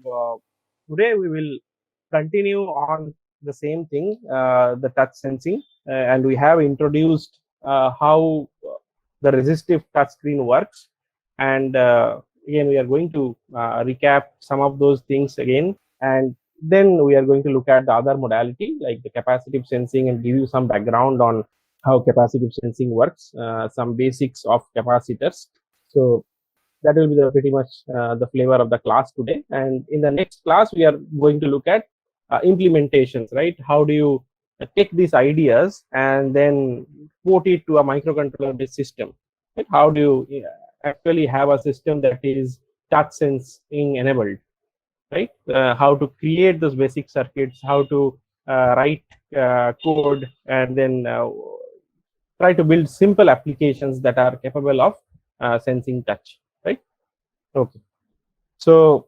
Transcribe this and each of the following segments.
Today we will continue on the same thing, the touch sensing, and we have introduced how the resistive touch screen works. And again, we are going to recap some of those things again, and then we are going to look at the other modality like the capacitive sensing and give you some background on how capacitive sensing works, some basics of capacitors. So that will be the pretty much the flavor of the class today. And in the next class, we are going to look at implementations, right? How do you take these ideas and then put it to a microcontroller based system? Right? How do you actually have a system that is touch sensing enabled? Right? How to create those basic circuits, how to write code, and then try to build simple applications that are capable of sensing touch, right? Okay. So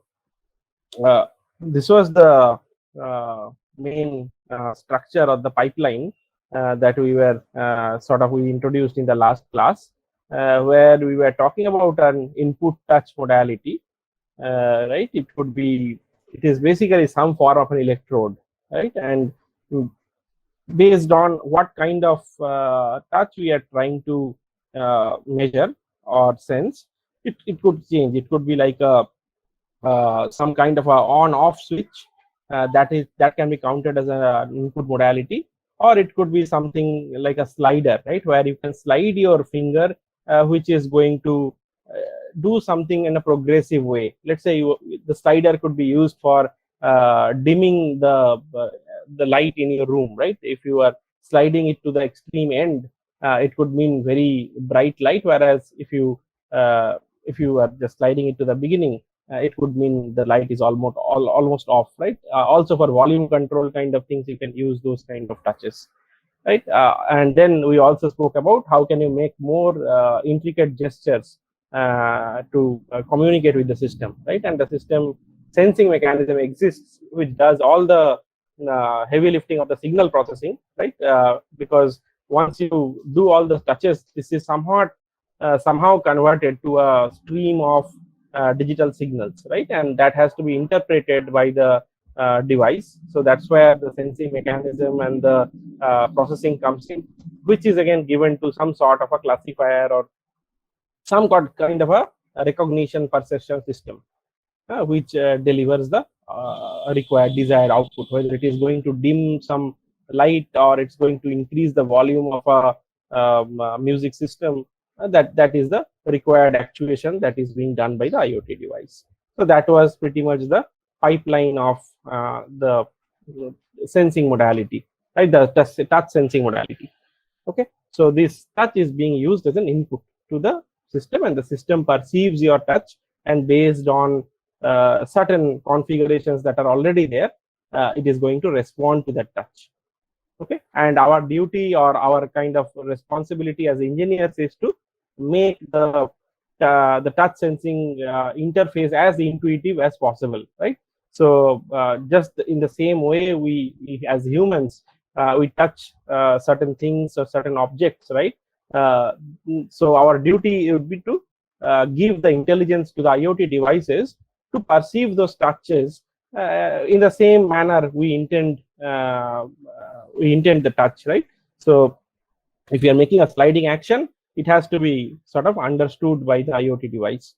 this was the main structure of the pipeline that we were we introduced in the last class, where we were talking about an input touch modality, right? It is basically some form of an electrode, right? And based on what kind of touch we are trying to measure or sense, it could change. It could be like a some kind of a on-off switch that can be counted as an input modality, or it could be something like a slider, right, where you can slide your finger, which is going to do something in a progressive way. Let's say the slider could be used for dimming the light in your room, right? If you are sliding it to the extreme end, it could mean very bright light, whereas if you are just sliding it to the beginning, it would mean the light is almost off, right? Also for volume control kind of things, you can use those kind of touches, right? And then we also spoke about how can you make more intricate gestures to communicate with the system, right? And the system sensing mechanism exists, which does all the heavy lifting of the signal processing, right? Because once you do all the touches, this is somehow converted to a stream of digital signals, right? And that has to be interpreted by the device. So that's where the sensing mechanism and the processing comes in, which is again given to some sort of a classifier or some kind of a recognition perception system, which delivers the required desired output, whether it is going to dim some light or it's going to increase the volume of a music system. That is the required actuation that is being done by the IoT device. So that was pretty much the pipeline of the sensing modality, right? The touch sensing modality. Okay, so this touch is being used as an input to the system, and the system perceives your touch, and based on certain configurations that are already there, it is going to respond to that touch. Okay, and our duty or our kind of responsibility as engineers is to make the touch sensing interface as intuitive as possible, right? So just in the same way, we as humans, we touch certain things or certain objects, right? So our duty would be to give the intelligence to the IoT devices to perceive those touches in the same manner we intend the touch, right? So if you are making a sliding action, it has to be sort of understood by the IoT device.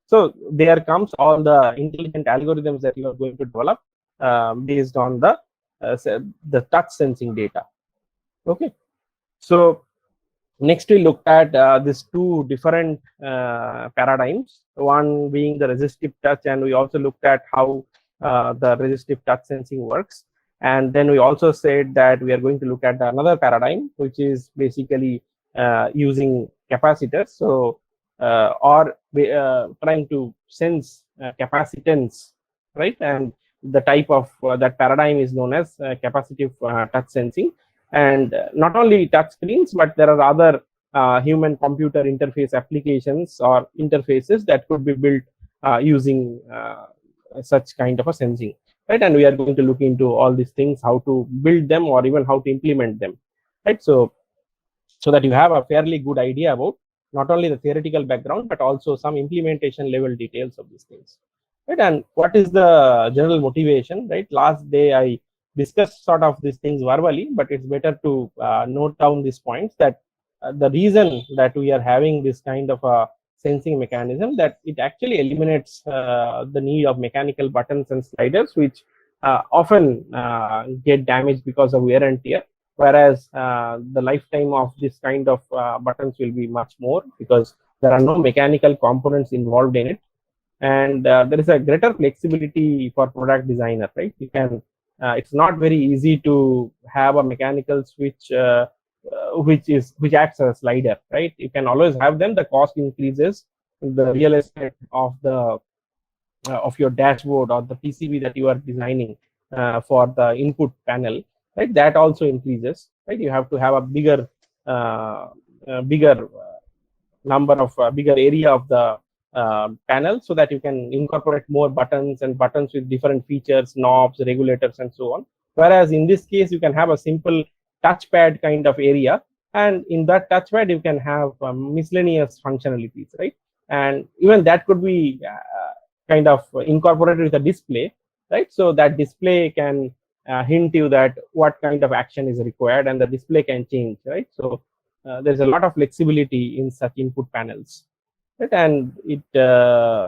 So there comes all the intelligent algorithms that you are going to develop based on the touch sensing data. Okay, so next we looked at these two different paradigms, one being the resistive touch, and we also looked at how the resistive touch sensing works. And then we also said that we are going to look at another paradigm, which is basically using capacitors. So or trying to sense capacitance, right? And the type of that paradigm is known as capacitive touch sensing. And not only touch screens, but there are other human computer interface applications or interfaces that could be built using such kind of a sensing, right? And we are going to look into all these things, how to build them or even how to implement them, right? So that you have a fairly good idea about not only the theoretical background, but also some implementation level details of these things, right? And what is the general motivation, right? Last day I discussed sort of these things verbally, but it's better to note down these points, that the reason that we are having this kind of a sensing mechanism, that it actually eliminates the need of mechanical buttons and sliders, which often get damaged because of wear and tear, whereas the lifetime of this kind of buttons will be much more, because there are no mechanical components involved in it, and there is a greater flexibility for product designer, right? You can it's not very easy to have a mechanical switch which acts as a slider, right? You can always have them, the cost increases, the real estate of your dashboard or the PCB that you are designing for the input panel, right? That also increases, right? You have to have a bigger number of bigger area of the panel, so that you can incorporate more buttons and buttons with different features, knobs, regulators, and so on. Whereas in this case, you can have a simple touchpad kind of area, and in that touchpad, you can have miscellaneous functionalities, right? And even that could be kind of incorporated with a display, right? So that display can hint you that what kind of action is required, and the display can change, right? So there's a lot of flexibility in such input panels, right? And it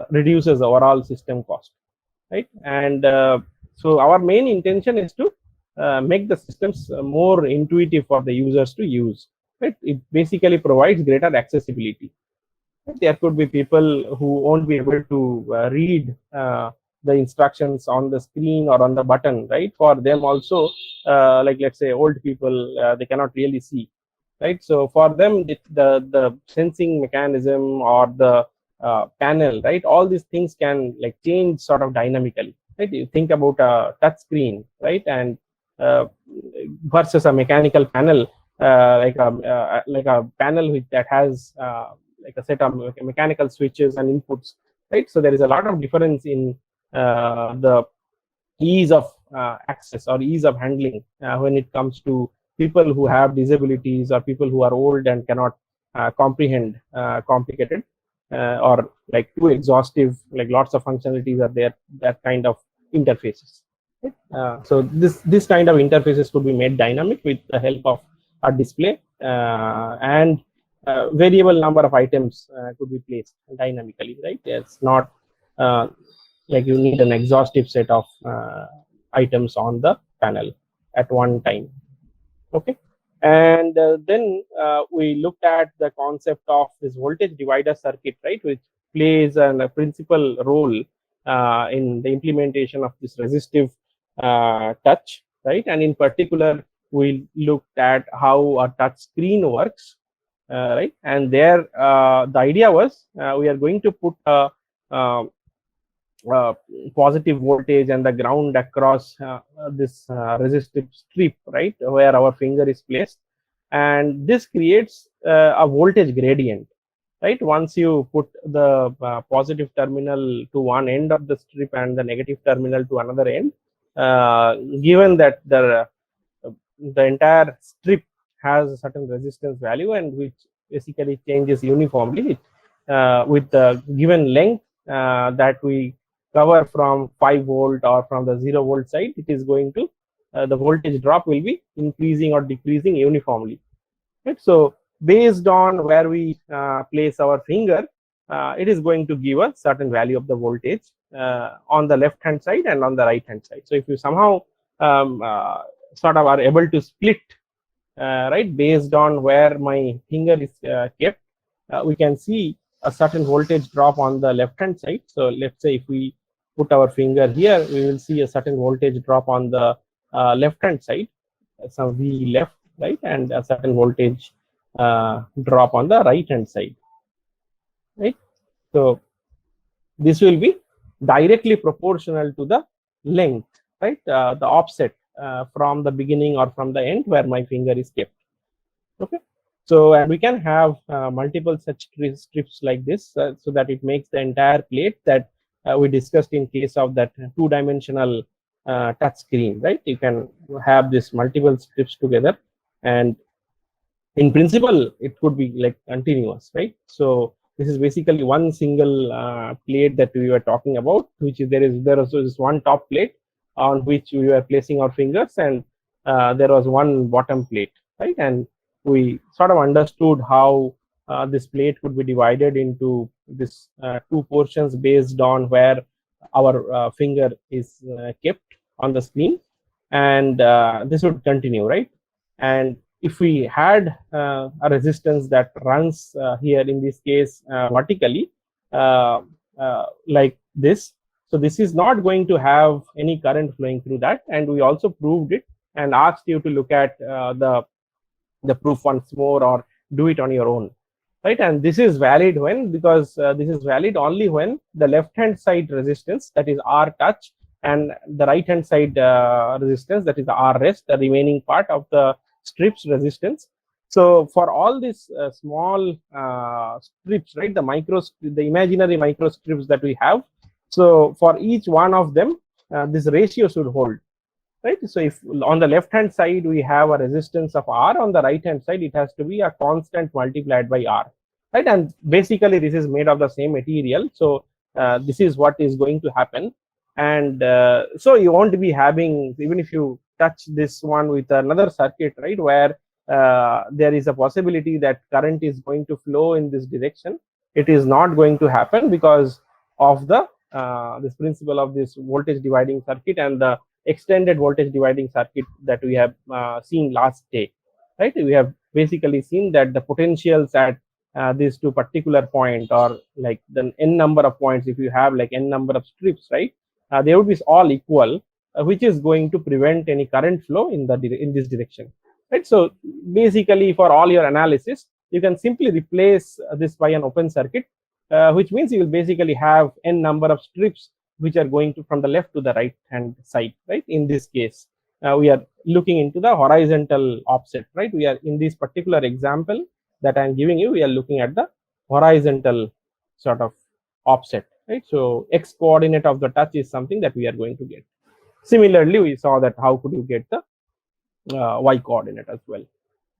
reduces the overall system cost, right? And so our main intention is to make the systems more intuitive for the users to use, right? It basically provides greater accessibility. There could be people who won't be able to read the instructions on the screen or on the button, right? For them also, like let's say old people, they cannot really see, right? So for them, the sensing mechanism or the panel, right? All these things can like change sort of dynamically, right? You think about a touch screen, right? And uh, versus a mechanical panel, like a panel that has like a set of mechanical switches and inputs, right? So there is a lot of difference in the ease of access or ease of handling when it comes to people who have disabilities or people who are old and cannot comprehend complicated or like too exhaustive, like lots of functionalities are there, that kind of interfaces. So this kind of interfaces could be made dynamic with the help of a display, and variable number of items could be placed dynamically, right? It's not like you need an exhaustive set of items on the panel at one time. Okay. And then we looked at the concept of this voltage divider circuit, right, which plays a principal role in the implementation of this resistive touch, right? And in particular, we looked at how a touch screen works, right? And there, the idea was we are going to put a uh, positive voltage and the ground across this resistive strip, right, where our finger is placed, and this creates a voltage gradient, right? Once you put the positive terminal to one end of the strip and the negative terminal to another end, given that the entire strip has a certain resistance value, and which basically changes uniformly with the given length that we cover from 5 volt or from the 0 volt side, it is going to the voltage drop will be increasing or decreasing uniformly, right? So based on where we place our finger, it is going to give a certain value of the voltage on the left hand side and on the right hand side. So if you somehow sort of are able to split, right, based on where my finger is kept, we can see a certain voltage drop on the left hand side. So let's say if we put our finger here, we will see a certain voltage drop on the left hand side, some V left, right, and a certain voltage drop on the right hand side, right? So this will be directly proportional to the length, right, the offset from the beginning or from the end where my finger is kept. Okay. So, and we can have multiple such strips like this, so that it makes the entire plate that we discussed in case of that two-dimensional touch screen, right? You can have this multiple strips together, and in principle, it could be like continuous, right? So this is basically one single plate that we were talking about, which is there was this one top plate on which we were placing our fingers, and there was one bottom plate, right? And we sort of understood how this plate could be divided into this two portions based on where our finger is kept on the screen, and this would continue, right? And if we had a resistance that runs here in this case vertically like this, so this is not going to have any current flowing through that, and we also proved it and asked you to look at the proof once more or do it on your own, right? And this is valid when, because this is valid only when the left hand side resistance, that is R touch, and the right hand side resistance, that is the R rest, the remaining part of the strips resistance. So for all these small strips, right, the imaginary micro strips that we have, so for each one of them this ratio should hold, right? So if on the left hand side we have a resistance of R, on the right hand side it has to be a constant multiplied by R, right? And basically this is made of the same material, so this is what is going to happen. And so you won't be having, even if you touch this one with another circuit, right, where there is a possibility that current is going to flow in this direction, it is not going to happen because of the this principle of this voltage dividing circuit and the extended voltage dividing circuit that we have seen last day, right? We have basically seen that the potentials at these two particular point, or like the n number of points, if you have like n number of strips, right, they would be all equal, which is going to prevent any current flow in this direction, right? So basically for all your analysis you can simply replace this by an open circuit, which means you will basically have n number of strips which are going to from the left to the right hand side, right? In this case we are looking into the horizontal offset, right? We are in this particular example that I am giving you, we are looking at the horizontal sort of offset, right? So x coordinate of the touch is something that we are going to get. Similarly, we saw that how could you get the y coordinate as well.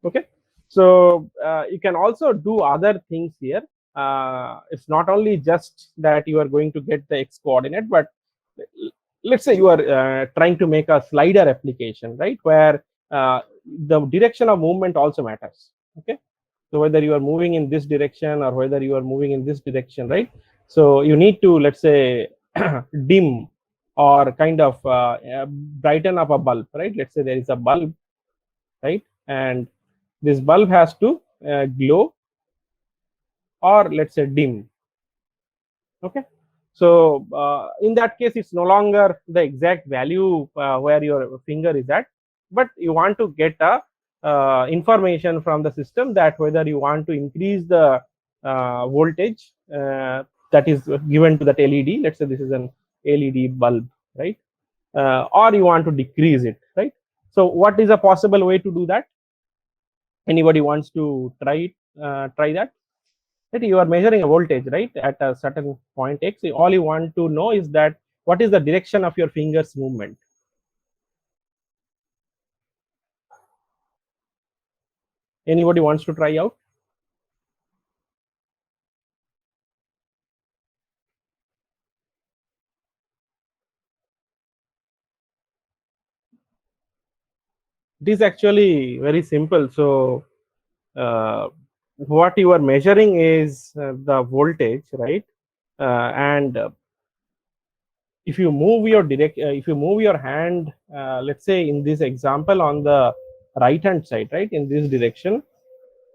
Okay, so you can also do other things here. It's not only just that you are going to get the x coordinate, but let's say you are trying to make a slider application, right, where the direction of movement also matters. Okay, so whether you are moving in this direction or whether you are moving in this direction, right? So you need to, let's say, dim or kind of brighten up a bulb, right? Let's say there is a bulb, right, and this bulb has to glow or let's say dim. Okay, so in that case it's no longer the exact value where your finger is at, but you want to get a information from the system that whether you want to increase the voltage that is given to that LED, let's say this is an LED bulb, right, or you want to decrease it, right? So what is a possible way to do that? Anybody wants to try that? Right? You are measuring a voltage, right, at a certain point x. All you want to know is that what is the direction of your fingers movement. Anybody wants to try out? It is actually very simple. So what you are measuring is the voltage, right? And if you move your if you move your hand, let's say in this example on the right hand side, right, in this direction,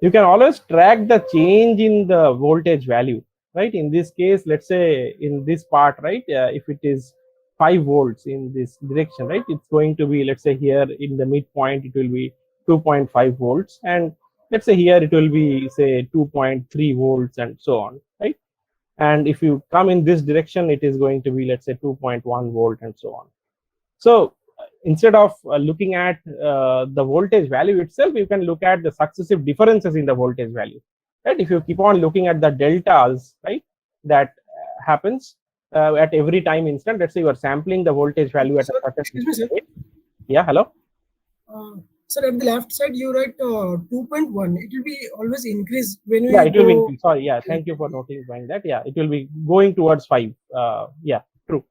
you can always track the change in the voltage value, right? In this case, let's say in this part, right, if it is 5 volts in this direction, right, it's going to be, let's say here in the midpoint it will be 2.5 volts, and let's say here it will be say 2.3 volts and so on, right? And if you come in this direction, it is going to be, let's say, 2.1 volt and so on. So instead of looking at the voltage value itself, you can look at the successive differences in the voltage value, right? If you keep on looking at the deltas, right, that happens at every time instant. Let's say you are sampling the voltage value at a certain rate. Yeah, hello. Sir, at the left side, you write 2.1. It will be always increase when Yeah, we it will be go. increased. Sorry, yeah, thank you for notifying that. Yeah, it will be going towards 5. Yeah, true.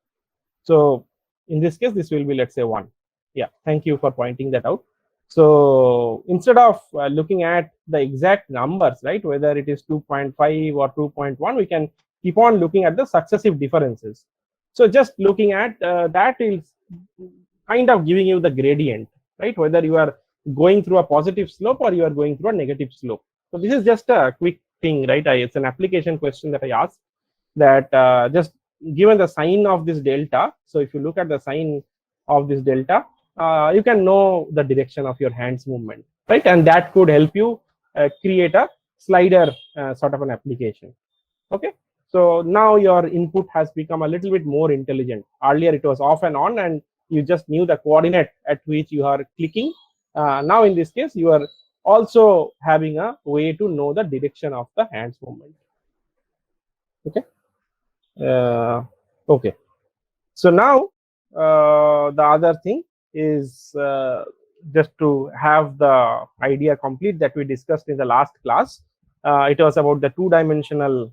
So in this case, this will be, let's say, 1. Yeah, thank you for pointing that out. So instead of looking at the exact numbers, right, whether it is 2.5 or 2.1, we can keep on looking at the successive differences. So just looking at that is kind of giving you the gradient, right, whether you are going through a positive slope or you are going through a negative slope. So this is just a quick thing, right? It's an application question that I asked, that just given the sign of this delta. So if you look at the sign of this delta, you can know the direction of your hands movement, right? And that could help you create a slider sort of an application. Okay. So now your input has become a little bit more intelligent. Earlier it was off and on, and you just knew the coordinate at which you are clicking. Now in this case, you are also having a way to know the direction of the hands movement. Okay. Okay. So now the other thing is just to have the idea complete that we discussed in the last class. It was about the two-dimensional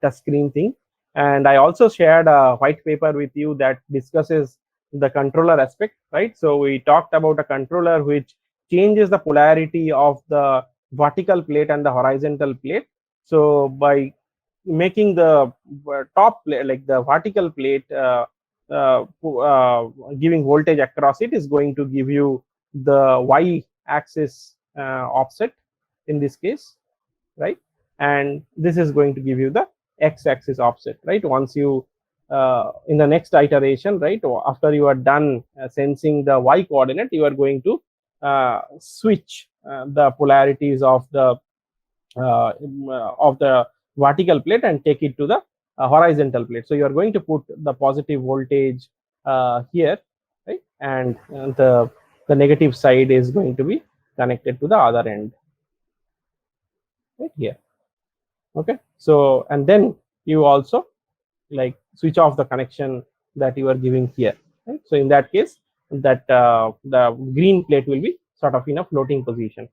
touch screen thing, and I also shared a white paper with you that discusses the controller aspect, right? So we talked about a controller which changes the polarity of the vertical plate and the horizontal plate. So by making the top plate, like the vertical plate, giving voltage across it, is going to give you the y axis offset in this case, right? And this is going to give you the x axis offset, right? Once you in the next iteration, right, after you are done sensing the y coordinate, you are going to switch the polarities of the vertical plate and take it to the horizontal plate. So you are going to put the positive voltage here, right, and the negative side is going to be connected to the other end, right here. Okay. So and then you also like switch off the connection that you are giving here, right? So in that case, that the green plate will be sort of in a floating position.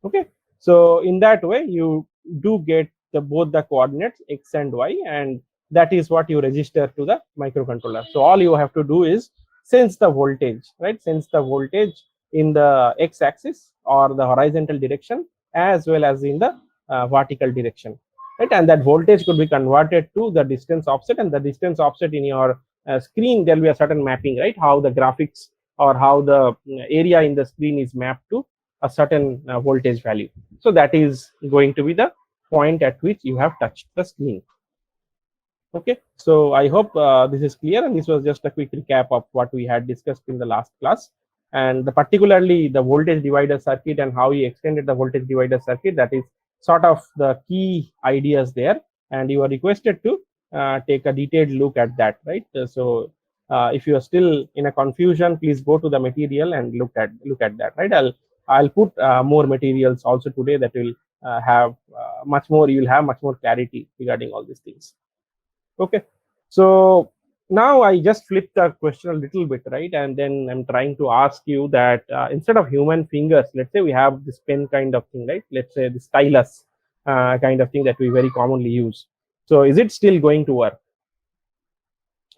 Okay. So in that way, you do get both the coordinates x and y, and that is what you register to the microcontroller. So all you have to do is sense the voltage, right? Sense the voltage in the x axis or the horizontal direction, as well as in the vertical direction, right? And that voltage could be converted to the distance offset, and the distance offset in your screen, there will be a certain mapping, right? How the graphics or how the area in the screen is mapped to a certain voltage value. So that is going to be the point at which you have touched the screen. Okay, so I hope this is clear, and this was just a quick recap of what we had discussed in the last class, and particularly the voltage divider circuit and how we extended the voltage divider circuit. That is sort of the key ideas there, and you are requested to take a detailed look at that, right? So if you are still in a confusion, please go to the material and look at that, right? I'll put more materials also today that will have much more. You will have much more clarity regarding all these things. Okay, so now I just flip the question a little bit, right? And then I'm trying to ask you that instead of human fingers, let's say we have this pen kind of thing, right? Let's say the stylus kind of thing that we very commonly use. So is it still going to work?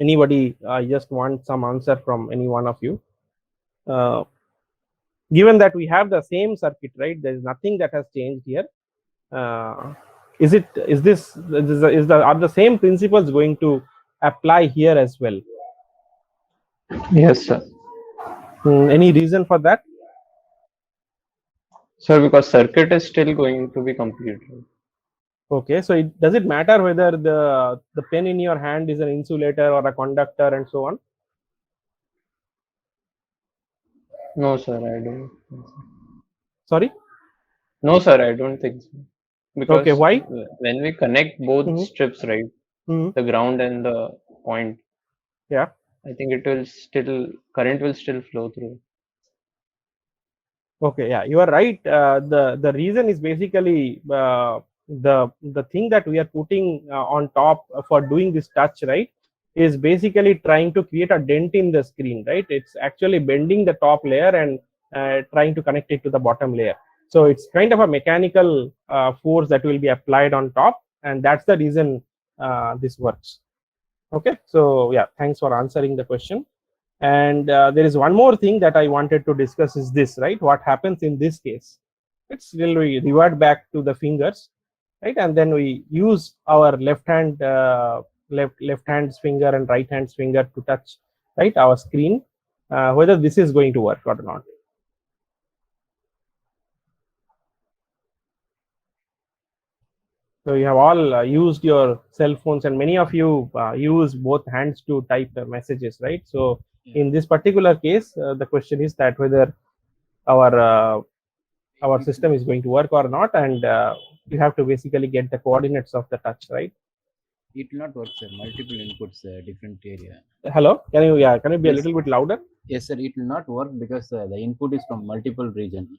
Anybody? I just want some answer from any one of you. Given that we have the same circuit, right? There is nothing that has changed here. Is are the same principles going to apply here as well? Yes, sir. Any reason for that? Sir, because circuit is still going to be completed. Okay, so does it matter whether the pen in your hand is an insulator or a conductor and so on? No, sir, I don't think so. Sorry. No, sir, I don't think so. Okay, Because why? when we connect both Mhm. strips, right, Mhm. the ground and the point, Yeah. I think it will still, current will still flow through. Okay, yeah, you are right. The reason is basically the thing that we are putting on top for doing this touch, right, is basically trying to create a dent in the screen, right? It's actually bending the top layer and trying to connect it to the bottom layer. So it's kind of a mechanical force that will be applied on top, and that's the reason this works. Okay, so yeah, thanks for answering the question. And there is one more thing that I wanted to discuss is this, right? What happens in this case? It's will we revert back to the fingers, right? And then we use our left hand's finger and right hand's finger to touch, right, our screen, whether this is going to work or not. So you have all used your cell phones, and many of you use both hands to type messages, right? So in this particular case, the question is that whether our system is going to work or not, and you have to basically get the coordinates of the touch, right? It will not work, sir. Multiple inputs, different area. Hello, can you be a Yes. little bit louder? Yes, sir. It will not work because the input is from multiple region.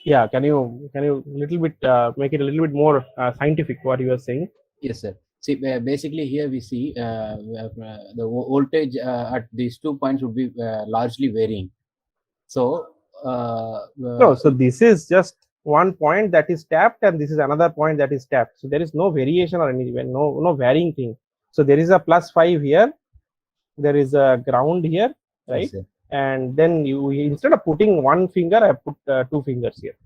Yeah, can you little bit make it a little bit more scientific what you are saying? Yes, sir. See, basically here we see the voltage at these 2 points would be largely varying. So No, so this is just one point that is tapped, and this is another point that is tapped. So there is no variation or anything, no varying thing. So there is a +5 here, there is a ground here, right? yes, sir. And then you, instead of putting one finger, I put 2 fingers here.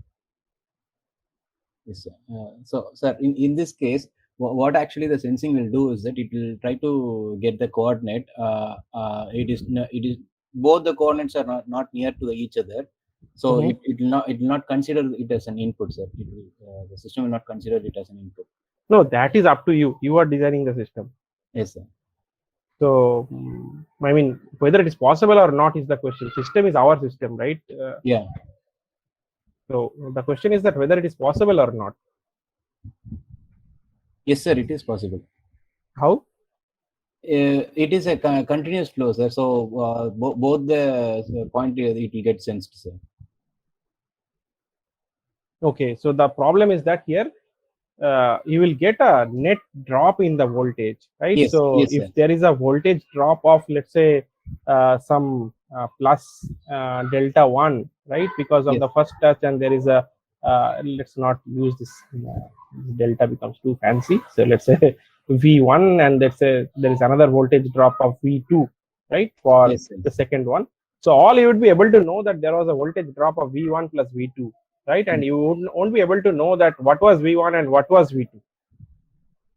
Yes, sir. So, sir, in this case, what actually the sensing will do is that it will try to get the coordinate. It is both the coordinates are not near to each other, so Mhm. it will not consider it as an input, sir. It will, the system will not consider it as an input. No, that is up to you. You are designing the system. Yes, sir. So I mean, whether it is possible or not is the question. System is our system, right? Yeah. So the question is that whether it is possible or not. Yes, sir. It is possible. How? It is a continuous flow, sir. So both the point it will get sensed, sir. Okay, so the problem is that here you will get a net drop in the voltage, right? Yes, so yes, if sir. there is a voltage drop of, let's say, some plus delta 1, right, because of Yes. the first touch, and there is a let's not use this delta becomes too fancy, so let's say V1, and let's say there is another voltage drop of V2, right, for Yes, sir. the second one. So all you would be able to know that there was a voltage drop of V1 plus V2, right? And you won't be able to know that what was V1 and what was V2.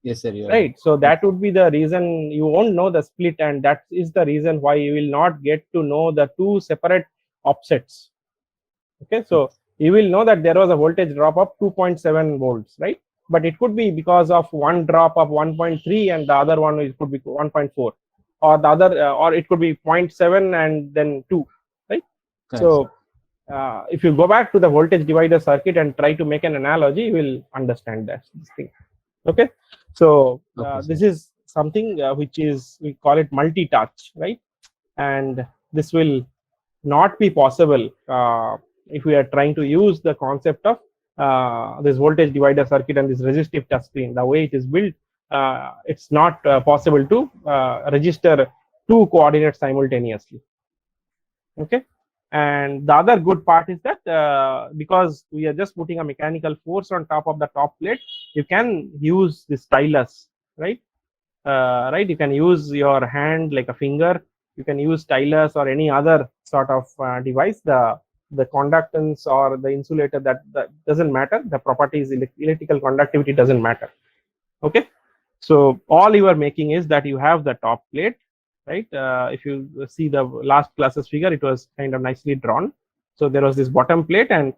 Yes, sir. Right. So that would be the reason you won't know the split, and that is the reason why you will not get to know the two separate offsets. Okay. So you will know that there was a voltage drop of 2.7 volts, right? But it could be because of one drop of 1.3 and the other one it could be 1.4, or the other, or it could be 0.7 and then 2, right? Correct, So if you go back to the voltage divider circuit and try to make an analogy, you will understand this thing. Okay, so Okay, this is something which is, we call it multi-touch, right? And this will not be possible if we are trying to use the concept of this voltage divider circuit and this resistive touch screen. The way it is built, it's not possible to register two coordinates simultaneously. Okay. And the other good part is that because we are just putting a mechanical force on top of the top plate, you can use the stylus, right? Right, you can use your hand like a finger, you can use stylus or any other sort of device. The conductance or the insulator, that doesn't matter. The properties, electrical conductivity doesn't matter. Okay, so all you are making is that you have the top plate, right? If you see the last class's figure, it was kind of nicely drawn. So there was this bottom plate, and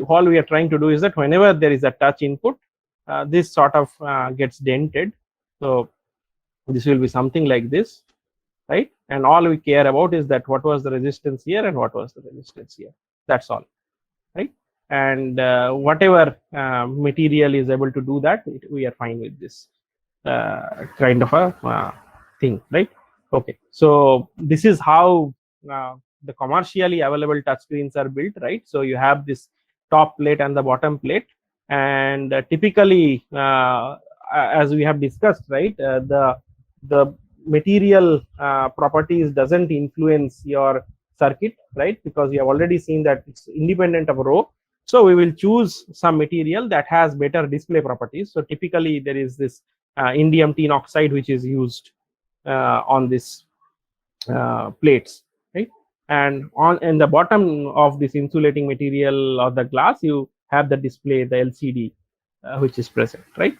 all we are trying to do is that whenever there is a touch input, this sort of gets dented. So this will be something like this, right? And all we care about is that what was the resistance here and what was the resistance here. That's all, right? And whatever material is able to do that, we are fine with this kind of a thing, right? Okay, so this is how the commercially available touchscreens are built, right? So you have this top plate and the bottom plate, and typically as we have discussed, right, the material properties doesn't influence your circuit, right? Because we have already seen that it's independent of rho. So we will choose some material that has better display properties. So typically there is this indium tin oxide which is used on this plates, right? And on in the bottom of this insulating material or the glass, you have the display, the LCD, which is present, right?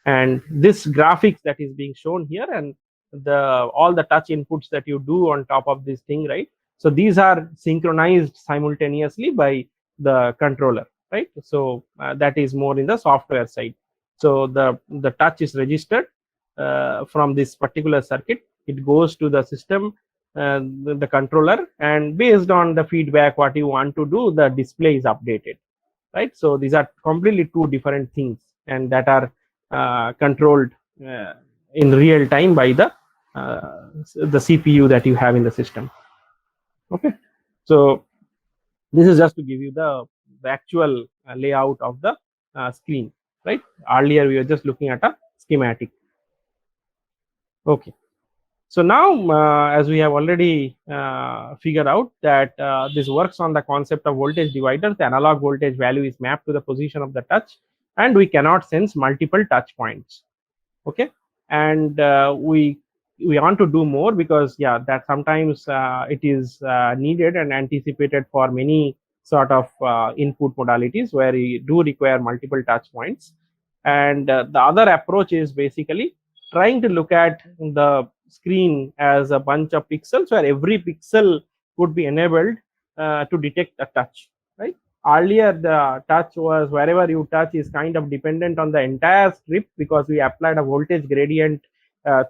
And this graphics that is being shown here, and the all the touch inputs that you do on top of this thing, right? So these are synchronized simultaneously by the controller, right? So that is more in the software side. So the touch is registered from this particular circuit. It goes to the system, the controller, and based on the feedback what you want to do, the display is updated, right? So these are completely two different things, and that are controlled in real time by the CPU that you have in the system. Okay, so this is just to give you the actual layout of the screen, right? Earlier we were just looking at a schematic. Okay, so now as we have already figured out that this works on the concept of voltage dividers, the analog voltage value is mapped to the position of the touch, and we cannot sense multiple touch points. Okay, and we want to do more, because yeah, that sometimes it is needed and anticipated for many sort of input modalities where we do require multiple touch points. And the other approach is basically trying to look at the screen as a bunch of pixels where every pixel could be enabled to detect a touch, right? Earlier the touch was wherever you touch is kind of dependent on the entire strip, because we applied a voltage gradient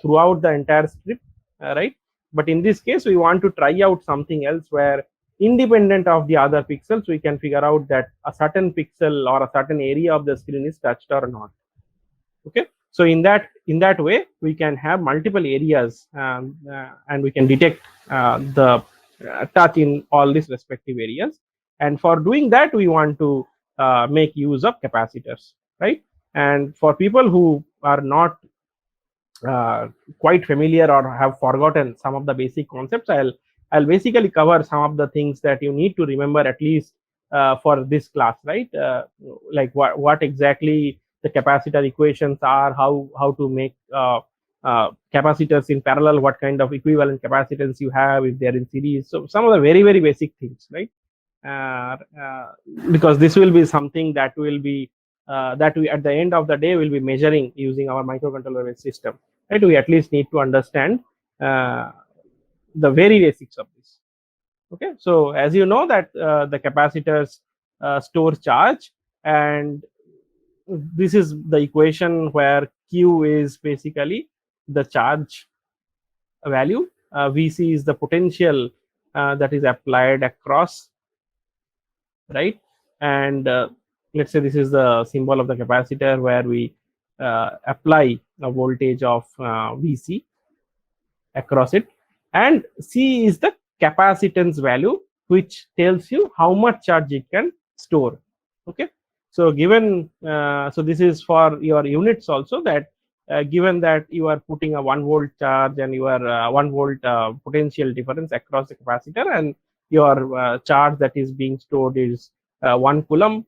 throughout the entire strip, right? But in this case we want to try out something else where independent of the other pixels we can figure out that a certain pixel or a certain area of the screen is touched or not. Okay, so in that way we can have multiple areas, and we can detect the touch in all these respective areas. And for doing that we want to make use of capacitors, right? And for people who are not quite familiar or have forgotten some of the basic concepts, I'll basically cover some of the things that you need to remember, at least for this class, right? Like what exactly the capacitor equations are, how to make capacitors in parallel, what kind of equivalent capacitance you have if they're in series. So some of the very basic things, right? Because this will be something that will be that we at the end of the day will be measuring using our microcontroller based system, right? We at least need to understand the very basics of this. Okay, so as you know that the capacitors store charge, and this is the equation where Q is basically the charge value, Vc is the potential that is applied across, right? And let's say this is the symbol of the capacitor where we apply a voltage of Vc across it, and C is the capacitance value, which tells you how much charge it can store. Okay, so given so this is for your units also, that given that you are putting a 1 volt charge and your 1 volt potential difference across the capacitor, and your charge that is being stored is 1 coulomb,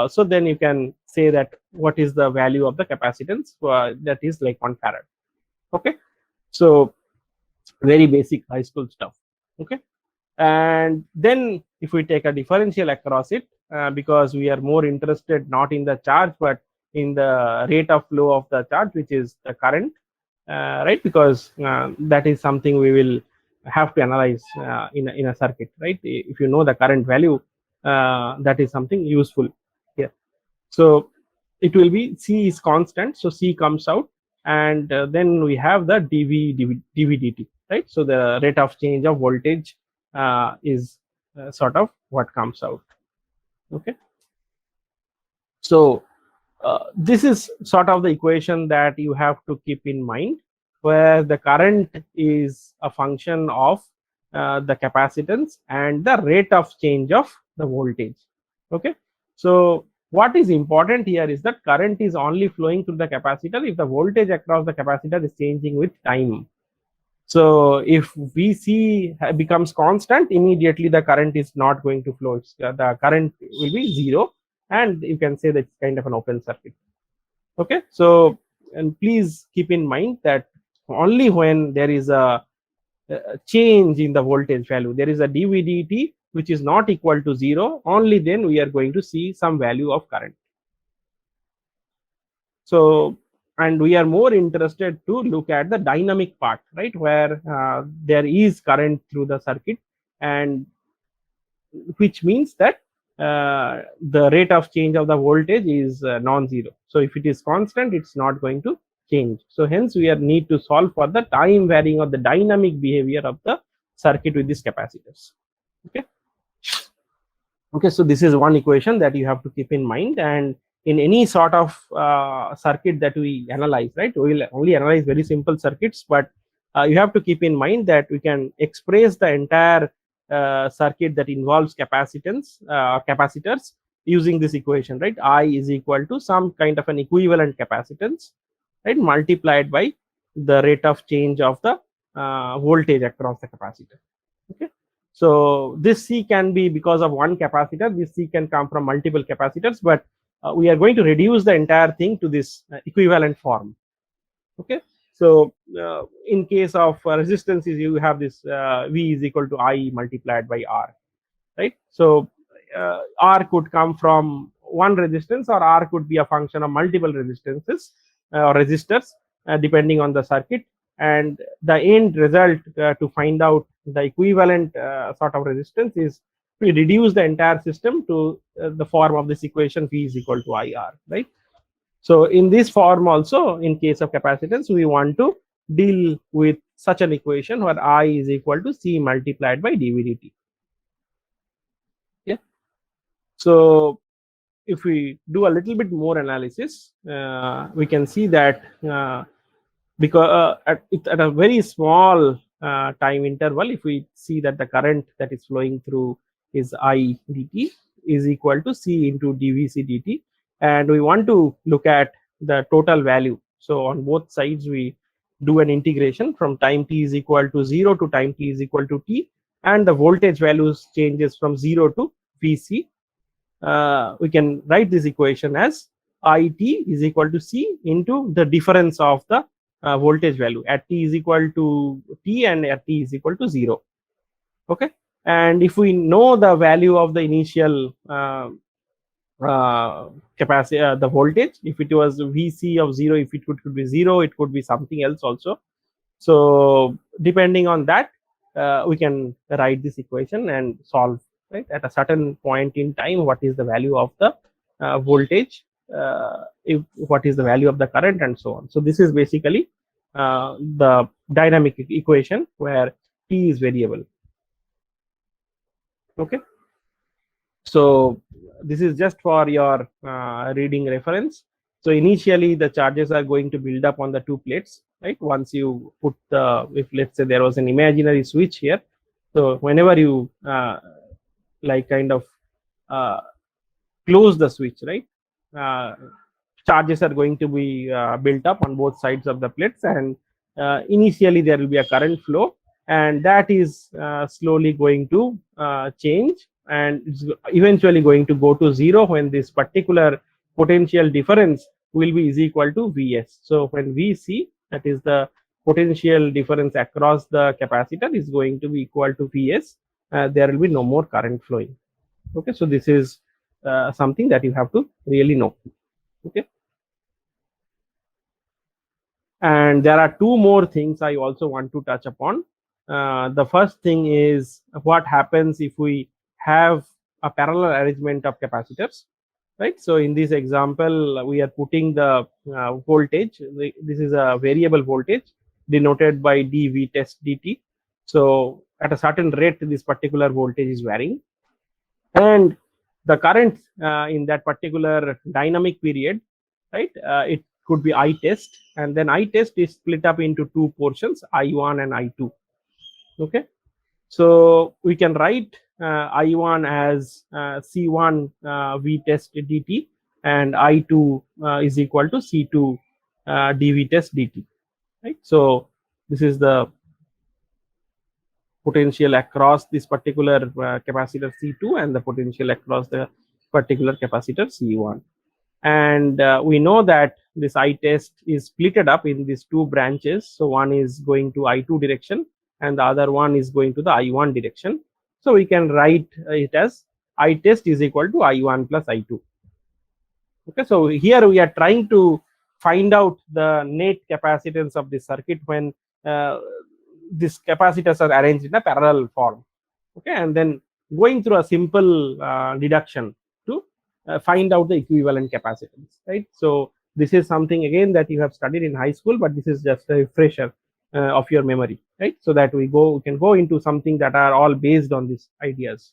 so then you can say that what is the value of the capacitance, that is like 1 farad. Okay, so very basic high school stuff. Okay, and then if we take a differential across it, because we are more interested not in the charge but in the rate of flow of the charge, which is the current, right? Because that is something we will have to analyze in a circuit, right? If you know the current value, that is something useful here. So it will be C is constant, so C comes out, and then we have the dV dt, right? So the rate of change of voltage is sort of what comes out. Okay, so this is sort of the equation that you have to keep in mind, where the current is a function of the capacitance and the rate of change of the voltage. Okay, so what is important here is that current is only flowing through the capacitor if the voltage across the capacitor is changing with time. So if Vc becomes constant, immediately the current is not going to flow. The current will be 0, and you can say that it's kind of an open circuit. Okay, so and please keep in mind that only when there is a change in the voltage value, there is a dVdt which is not equal to 0, only then we are going to see some value of current. So, and we are more interested to look at the dynamic part, right, where there is current through the circuit, and which means that the rate of change of the voltage is non-zero. So if it is constant, it's not going to change. So hence we need to solve for the time varying of the dynamic behavior of the circuit with these capacitors. Okay. Okay, so this is one equation that you have to keep in mind, and in any sort of circuit that we analyze, right, we will only analyze very simple circuits, but you have to keep in mind that we can express the entire circuit that involves capacitance, capacitors, using this equation, right? I is equal to some kind of an equivalent capacitance, right, multiplied by the rate of change of the voltage across the capacitor. Okay. So this C can be because of one capacitor, this C can come from multiple capacitors, but we are going to reduce the entire thing to this equivalent form. Okay. So in case of resistances, you have this V is equal to I multiplied by R, right? So R could come from one resistance, or R could be a function of multiple resistances or resistors, depending on the circuit. And the end result to find out the equivalent sort of resistance is we reduce the entire system to the form of this equation V is equal to IR, right? So in this form also, in case of capacitance, we want to deal with such an equation where I is equal to C multiplied by dVdt. Yeah. So if we do a little bit more analysis, we can see that because at a very small time interval, if we see that the current that is flowing through is I dt is equal to C into dVc dt, and we want to look at the total value. So on both sides we do an integration from time t is equal to 0 to time t is equal to t, and the voltage values changes from 0 to Vc. We can write this equation as IT is equal to C into the difference of the voltage value at t is equal to t and at t is equal to 0. Okay, and if we know the value of the initial capacity, the voltage, if it was Vc of 0, if it could be 0, it could be something else also. So depending on that, we can write this equation and solve, right, at a certain point in time what is the value of the voltage, what is the value of the current, and so on. So this is basically the dynamic equation where t is variable. Okay, so this is just for your reading reference. So initially the charges are going to build up on the two plates, right? Once you put the, if let's say there was an imaginary switch here, so whenever you like kind of close the switch, right, charges are going to be built up on both sides of the plates, and initially there will be a current flow, and that is slowly going to change, and it's eventually going to go to 0 when this particular potential difference will be is equal to Vs. So when Vc, that is the potential difference across the capacitor, is going to be equal to Vs, there will be no more current flowing. Okay, so this is something that you have to really know. Okay, and there are two more things I also want to touch upon. The first thing is what happens if we have a parallel arrangement of capacitors, right? So in this example, we are putting the voltage. This is a variable voltage denoted by dV test dt. So at a certain rate, this particular voltage is varying, and the current in that particular dynamic period, right, it could be I test, and then I test is split up into two portions, I1 and I2. Okay, so we can write I1 as C1 V test dt, and I2 is equal to C2 dV test dt, right? So this is the potential across this particular capacitor C2 and the potential across the particular capacitor C1. And we know that this I test is splitted up in these two branches. So one is going to I2 direction and the other one is going to the I1 direction. So we can write it as I test is equal to I1 plus I2. Okay, so here we are trying to find out the net capacitance of the circuit when these capacitors are arranged in a parallel form. Okay, and then going through a simple deduction to find out the equivalent capacitance, right? So this is something again that you have studied in high school, but this is just a refresher of your memory, right? So that we can go into something that are all based on these ideas.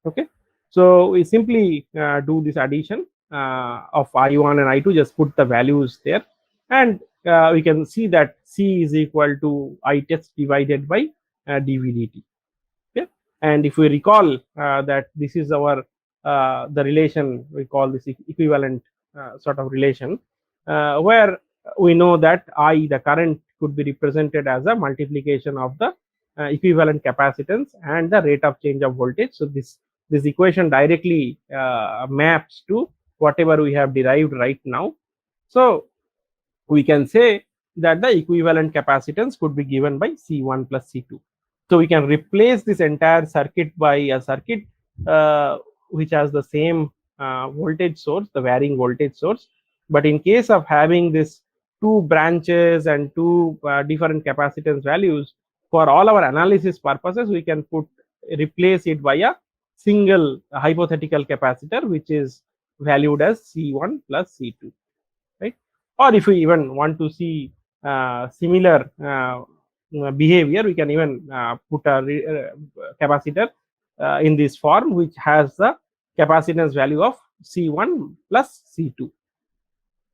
Okay, so we simply do this addition of I1 and I2, just put the values there, and we can see that C is equal to I test divided by dV/dt. Okay, and if we recall that this is our the relation, we call this equivalent sort of relation, where we know that I, the current, could be represented as a multiplication of the equivalent capacitance and the rate of change of voltage. So this equation directly maps to whatever we have derived right now. So we can say that the equivalent capacitance could be given by C1 plus C2. So we can replace this entire circuit by a circuit which has the same voltage source, the varying voltage source. But in case of having this two branches and two different capacitance values, for all our analysis purposes, we can replace it by a single hypothetical capacitor, which is valued as C1 plus C2, right? Or if we even want to see similar behavior, we can even put a capacitor in this form, which has the capacitance value of C1 plus C2.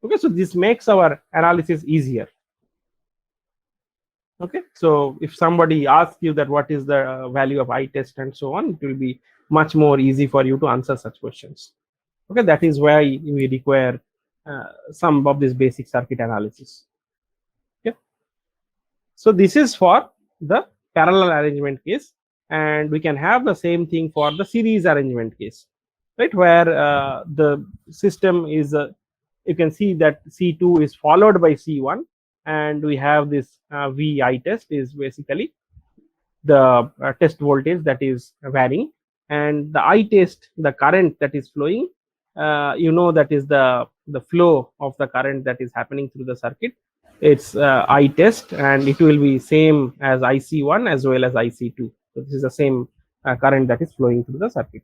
Okay, so this makes our analysis easier. Okay, so if somebody asks you that what is the value of I test and so on, it will be much more easy for you to answer such questions. Okay, that is why we require some of this basic circuit analysis. Okay, so this is for the parallel arrangement case, and we can have the same thing for the series arrangement case, right, where the system is you can see that C2 is followed by C1, and we have this VI test is basically the test voltage that is varying, and the I test, the current that is flowing, that is the flow of the current that is happening through the circuit. It's I test, and it will be same as IC1 as well as IC2. So this is the same current that is flowing through the circuit.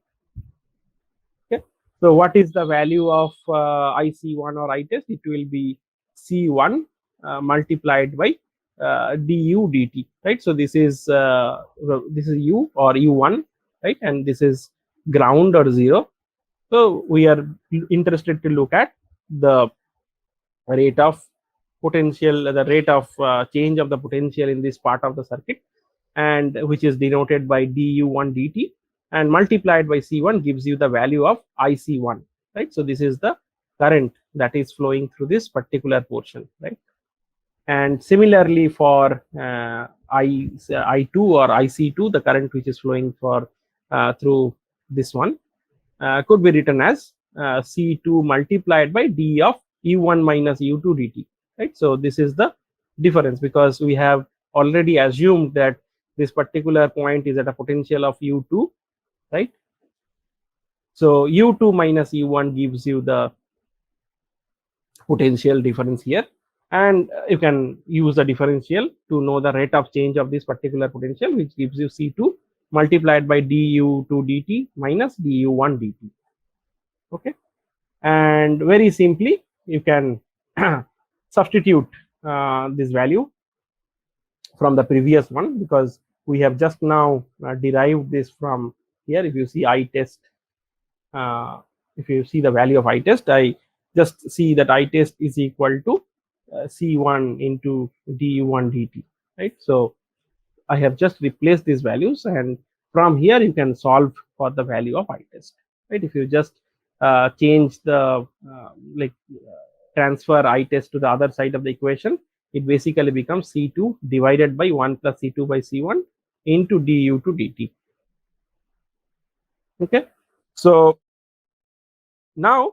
Okay, so what is the value of IC1 or I test? It will be C1 multiplied by du dt, right? So this is U or U1, right, and this is ground or 0. So we are interested to look at the rate of potential, the rate of change of the potential in this part of the circuit, and which is denoted by du1 dt, and multiplied by C1 gives you the value of IC1, right? So this is the current that is flowing through this particular portion, right? And similarly for I2 or IC2, the current which is flowing for through this one could be written as C2 multiplied by d of U1 minus U2 dt, right? So this is the difference, because we have already assumed that this particular point is at a potential of U2, right? So U2 minus U1 gives you the potential difference here, and you can use the differential to know the rate of change of this particular potential, which gives you C2 multiplied by du2 dt minus du1 dt. Okay, and very simply you can substitute this value from the previous one, because we have just now derived this from here. If you see I test, if you see the value of I test, I just see that I test is equal to C1 into du1 dt, right? So I have just replaced these values, and from here you can solve for the value of I test, right? If you just change the transfer I test to the other side of the equation, it basically becomes C2 divided by 1 plus C2 by C1 into du to dt. Okay, so now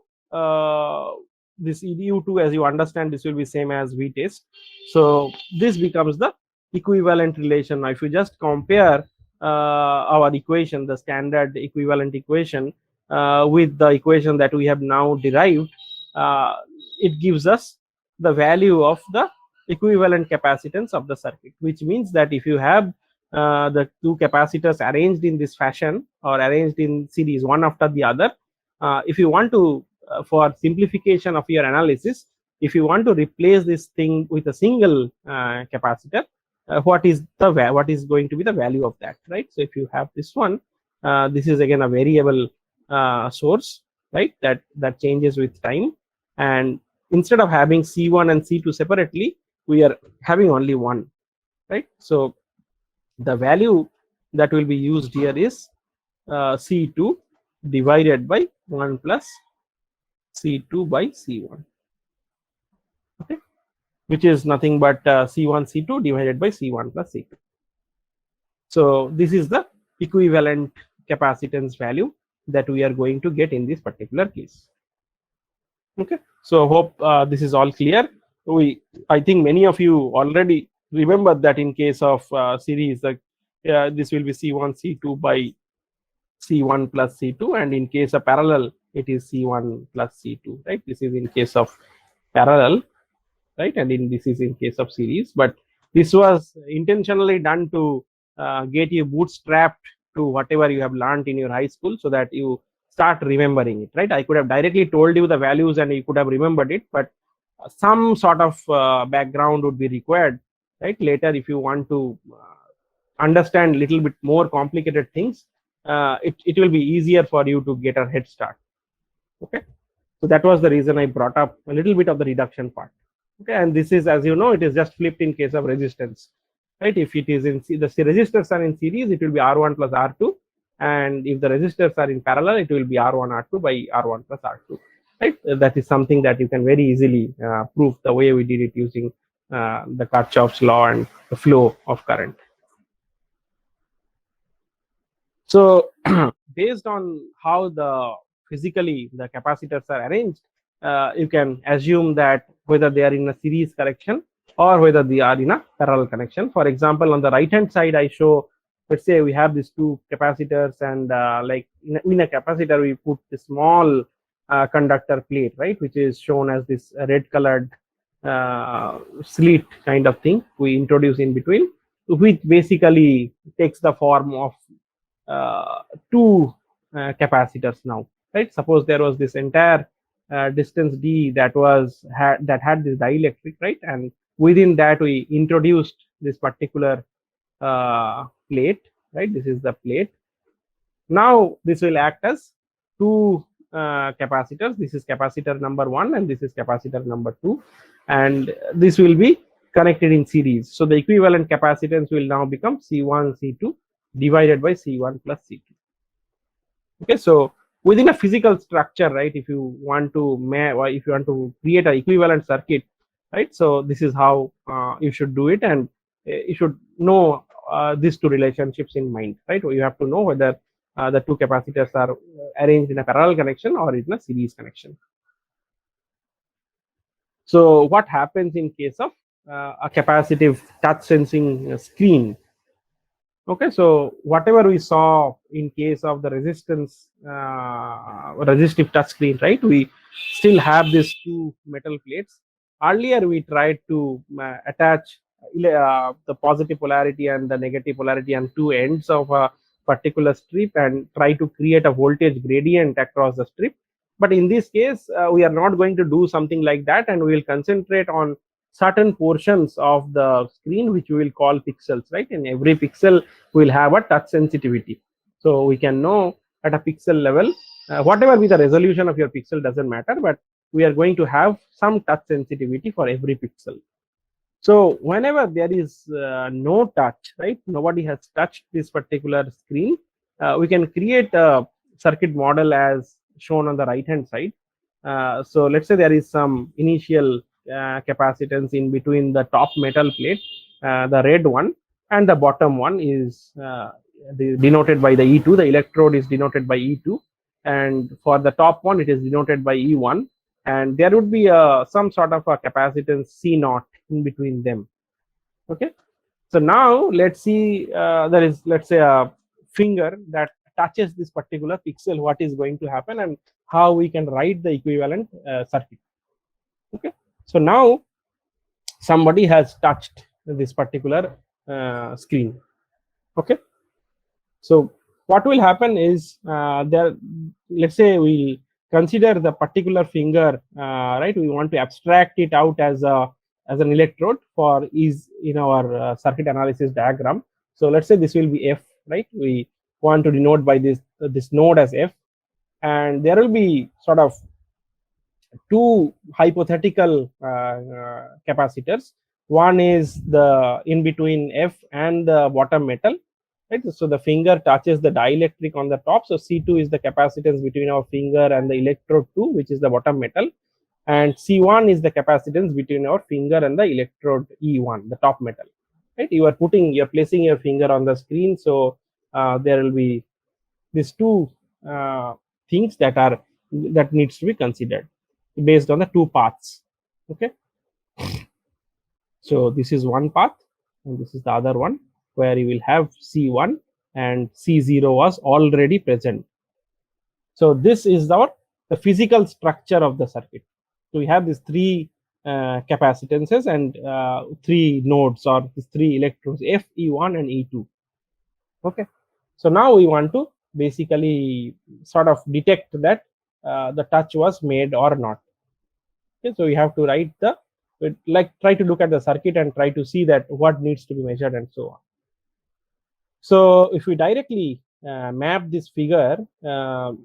this edu2, as you understand, this will be same as v test. So this becomes the equivalent relation. Now if you just compare our equation, the standard equivalent equation, with the equation that we have now derived, it gives us the value of the equivalent capacitance of the circuit, which means that if you have the two capacitors arranged in this fashion or arranged in series one after the other, if you want to for simplification of your analysis, if you want to replace this thing with a single capacitor, what is going to be the value of that, right? So if you have this one, this is again a variable source, right, that changes with time, and instead of having C1 and C2 separately, we are having only one, right? So the value that will be used here is C2 divided by 1 plus C2 by C1, okay, which is nothing but C1 C2 divided by C1 plus C2. So this is the equivalent capacitance value that we are going to get in this particular case. Okay, so hope this is all clear. I think many of you already remember that in case of series, this will be C1 C2 by C1 plus C2, and in case of parallel, it is C1 plus C2, right? This is in case of parallel, right? And this is in case of series, but this was intentionally done to get you bootstrapped to whatever you have learned in your high school, so that you start remembering it, right? I could have directly told you the values and you could have remembered it, but some sort of background would be required, right? Later, if you want to understand little bit more complicated things, it will be easier for you to get a head start. Okay, so that was the reason I brought up a little bit of the reduction part. Okay, and this is, as you know, it is just flipped in case of resistance, right? If it is in the resistors are in series, it will be R1 plus R2, and if the resistors are in parallel, it will be R1 R2 by R1 plus R2, right? That is something that you can very easily prove the way we did it using the Kirchhoff's law and the flow of current. So based on how physically the capacitors are arranged, you can assume that whether they are in a series connection or whether they are in a parallel connection. For example, on the right hand side, I show, let's say we have these two capacitors, and like in a capacitor we put a small conductor plate, right, which is shown as this red colored slit kind of thing we introduce in between, which basically takes the form of two capacitors now, right? Suppose there was this entire distance d that had this dielectric, right, and within that we introduced this particular plate, right? This is the plate. Now this will act as two capacitors. This is capacitor number 1 and this is capacitor number 2, and this will be connected in series. So the equivalent capacitance will now become C1 C2 divided by C1 plus C2. Okay, so within a physical structure, right, if you want to create an equivalent circuit, right, so this is how you should do it, and you should know these two relationships in mind, right? You have to know whether the two capacitors are arranged in a parallel connection or in a series connection. So what happens in case of a capacitive touch sensing screen? Okay, so whatever we saw in case of the resistive touch screen, right, we still have these two metal plates. Earlier we tried to attach the positive polarity and the negative polarity on two ends of a particular strip and try to create a voltage gradient across the strip. But in this case, we are not going to do something like that, and we will concentrate on certain portions of the screen which we will call pixels, right? In every pixel we will have a touch sensitivity, so we can know at a pixel level, whatever be the resolution of your pixel doesn't matter, but we are going to have some touch sensitivity for every pixel. So whenever there is no touch, right, nobody has touched this particular screen, we can create a circuit model as shown on the right hand side. So let's say there is some initial capacitance in between the top metal plate, the red one, and the bottom one is denoted by the E2. The electrode is denoted by E2, and for the top one it is denoted by E1, and there would be some sort of a capacitance C naught in between them. Okay, so now let's see, there is, let's say, a finger that touches this particular pixel. What is going to happen and how we can write the equivalent circuit. Okay, so now somebody has touched this particular screen. Okay, so what will happen is, there, let's say we consider the particular finger, right? We want to abstract it out as an electrode for ease in our circuit analysis diagram. So let's say this will be F, right? We want to denote by this node as F, and there will be sort of two hypothetical capacitors. One is the in between F and the bottom metal, right? So the finger touches the dielectric on the top. So C2 is the capacitance between our finger and the electrode 2, which is the bottom metal, and C1 is the capacitance between our finger and the electrode E1, the top metal, right? You're placing your finger on the screen, so there will be these two things that needs to be considered based on the two paths. Okay, so this is one path and this is the other one, where you will have C1 and C0 was already present. So this is the physical structure of the circuit. So we have these three capacitances and three nodes, or these three electrodes, F, E1 and E2. Okay, so now we want to basically sort of detect that the touch was made or not. Okay, so we have to write try to look at the circuit and try to see that what needs to be measured and so on. So if we directly map this figure to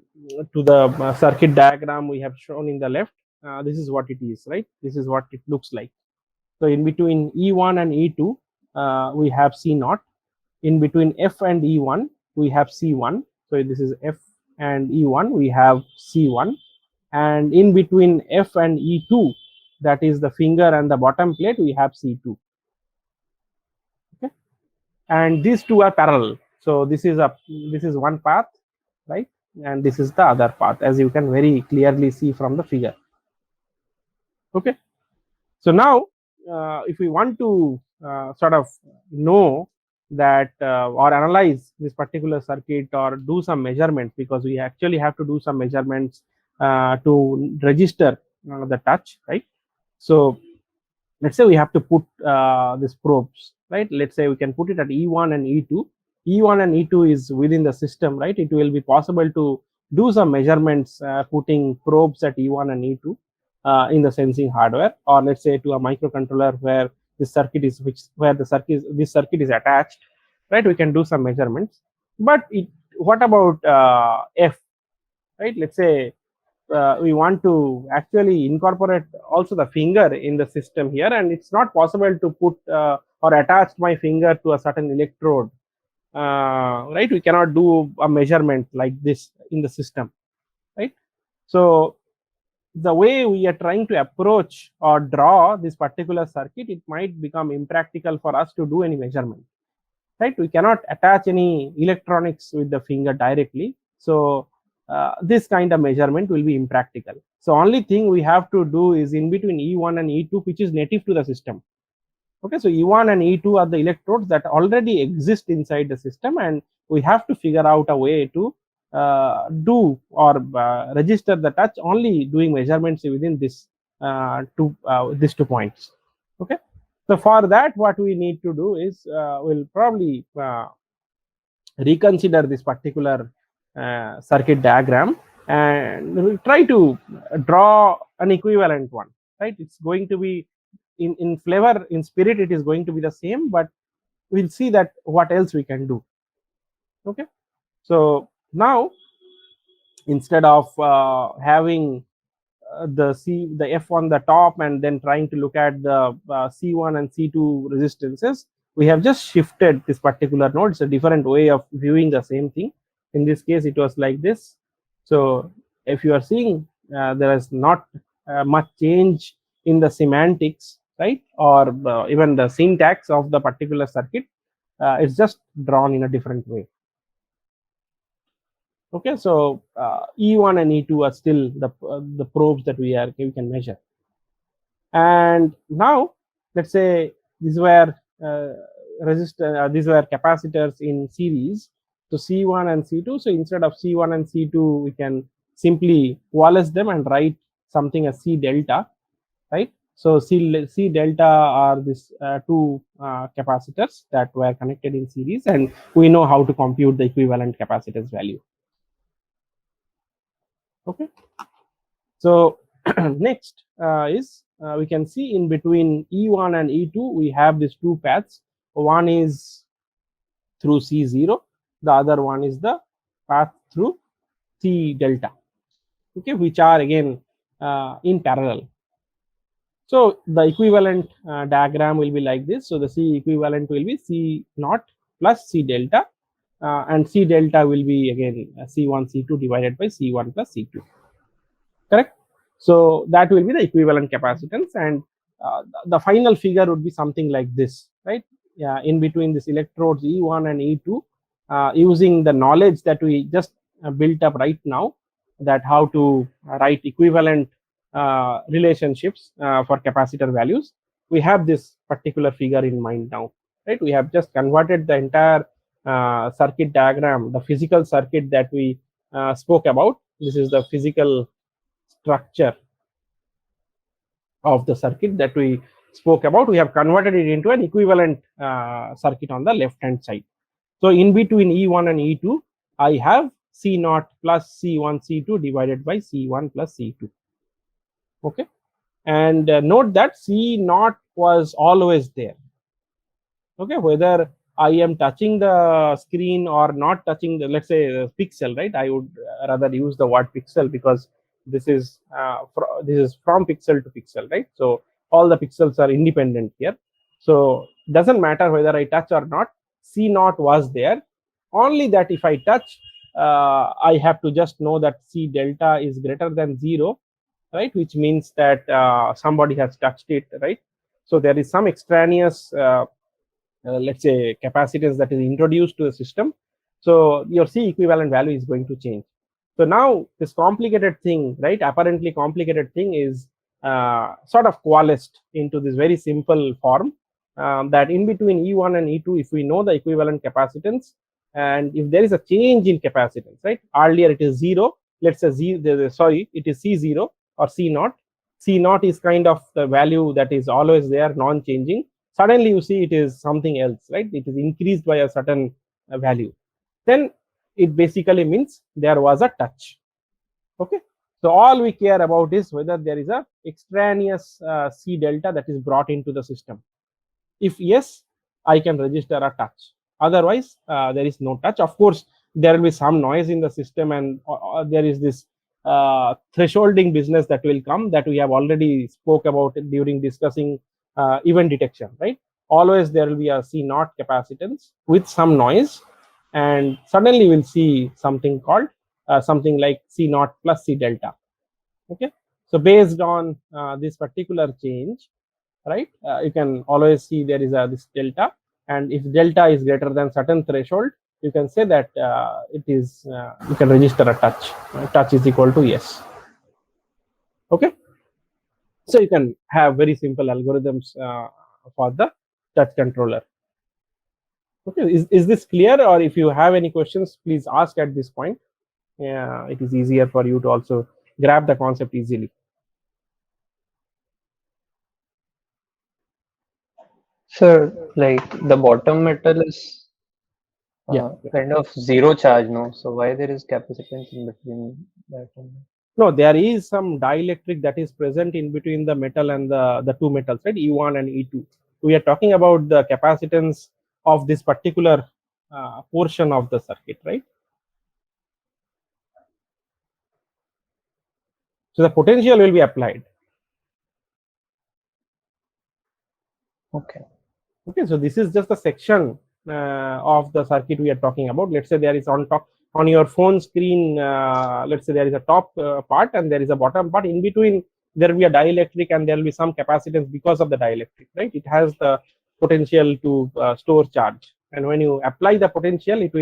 the circuit diagram we have shown in the left, this is what it is, right? This is what it looks like. So in between E1 and E2 we have C naught. In between F and E1 we have C1. So this is F and E1, we have C1, and in between F and E2, that is the finger and the bottom plate, we have C2. Okay, and these two are parallel. So this is one path, right? And this is the other path, as you can very clearly see from the figure. Okay, so now if we want to sort of know that or analyze this particular circuit or do some measurements, because we actually have to do some measurements to register the touch, right? So let's say we have to put these probes, right? Let's say we can put it at E1 and E2. E1 and E2 is within the system, right? It will be possible to do some measurements putting probes at E1 and E2 in the sensing hardware, or let's say to a microcontroller where this circuit is this circuit is attached, right? We can do some measurements. But what about F, right? Let's say we want to actually incorporate also the finger in the system here, and it's not possible to put or attach my finger to a certain electrode, right? We cannot do a measurement like this in the system, right? So the way we are trying to approach or draw this particular circuit, it might become impractical for us to do any measurement, right? We cannot attach any electronics with the finger directly. So this kind of measurement will be impractical. So only thing we have to do is in between E1 and E2, which is native to the system. Okay, so E1 and E2 are the electrodes that already exist inside the system, and we have to figure out a way to do or register the touch only doing measurements within these two points. Okay, so for that what we need to do is we'll probably reconsider this particular circuit diagram, and we'll try to draw an equivalent one, right? It's going to be in flavor, in spirit it is going to be the same, but we'll see that what else we can do. Okay, so now instead of having the F on the top and then trying to look at the C1 and C2 resistances, we have just shifted this particular node. It's a different way of viewing the same thing. In this case it was like this. So if you are seeing there is not much change in the semantics, right, or even the syntax of the particular circuit. it's just drawn in a different way. Okay, so E1 and E2 are still the probes that we can measure. And now let's say these were these were capacitors in series, so C1 and C2. So instead of C1 and C2, we can simply coalesce them and write something as C delta, right? So C delta are these two capacitors that were connected in series, and we know how to compute the equivalent capacitance value. Okay, so next is we can see in between E1 and E2 we have these two paths. One is through C0, the other one is the path through C delta, okay, which are again in parallel. So the equivalent diagram will be like this. So the C equivalent will be C naught plus C delta, and C delta will be again C1 C2 divided by C1 plus C2, correct? So that will be the equivalent capacitance, and the final figure would be something like this, right? In between these electrodes E1 and E2, using the knowledge that we just built up right now, that how to write equivalent relationships for capacitor values, we have this particular figure in mind now, right? We have just converted the entire circuit diagram, the physical circuit that we spoke about. This is the physical structure of the circuit that we spoke about. We have converted it into an equivalent circuit on the left hand side. So in between E1 and E2, I have C naught plus C1 C2 divided by C1 plus C2. Okay, and note that C naught was always there. Okay, whether I am touching the screen or not touching the, let's say, the pixel, right? I would rather use the word pixel because this is from pixel to pixel, right? So all the pixels are independent here. So doesn't matter whether I touch or not. C naught was there. Only that if I touch, I have to just know that C delta is greater than 0, right? Which means that somebody has touched it, right? So there is some extraneous let's say capacitance that is introduced to the system. So your C equivalent value is going to change. So now this complicated thing, right, apparently complicated thing is sort of coalesced into this very simple form, that in between E1 and E2, if we know the equivalent capacitance, and if there is a change in capacitance, right, earlier it is 0, let's say it is C0 or C naught. C naught is kind of the value that is always there, non-changing. Suddenly you see it is something else, right? It is increased by a certain value. Then it basically means there was a touch. Okay, so all we care about is whether there is a extraneous C delta that is brought into the system. If yes, I can register a touch. Otherwise, there is no touch. Of course, there will be some noise in the system, and there is this thresholding business that will come, that we have already spoke about during discussing event detection, right? Always there will be a C naught capacitance with some noise, and suddenly we'll see something called something like C naught plus C delta. Okay, so based on this particular change, right, you can always see there is this delta, and if delta is greater than certain threshold, you can say that it is you can register a touch. Touch is equal to yes. Okay, so you can have very simple algorithms for the touch controller. Okay, is this clear? Or if you have any questions, please ask at this point. Yeah, it is easier for you to also grab the concept easily. Sir, like the bottom metal is Yeah. kind of zero charge, no? So why there is capacitance in between that and that? No, there is some dielectric that is present in between the metal and the two metals, right? E1 and E2. We are talking about the capacitance of this particular portion of the circuit, right? So the potential will be applied. Okay. Okay, so this is just a section of the circuit we are talking about. Let's say there is on top on your phone screen, let's say there is a top part and there is a bottom part. In between, there will be a dielectric and there will be some capacitance because of the dielectric, right? It has the potential to store charge. and when you apply the potential, it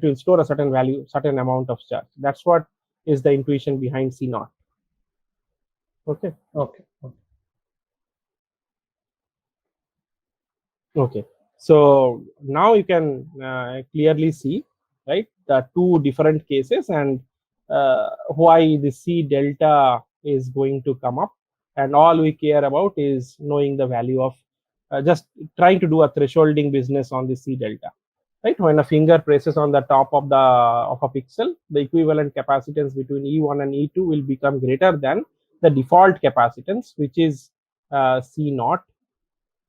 will store a certain value, certain amount of charge. That's what is the intuition behind C naught. Okay. Okay. Okay. So now you can clearly see, right, the two different cases and why the C delta is going to come up, and all we care about is knowing the value of just trying to do a thresholding business on the C delta. Right, when a finger presses on the top of a pixel, the equivalent capacitance between E1 and E2 will become greater than the default capacitance, which is C naught.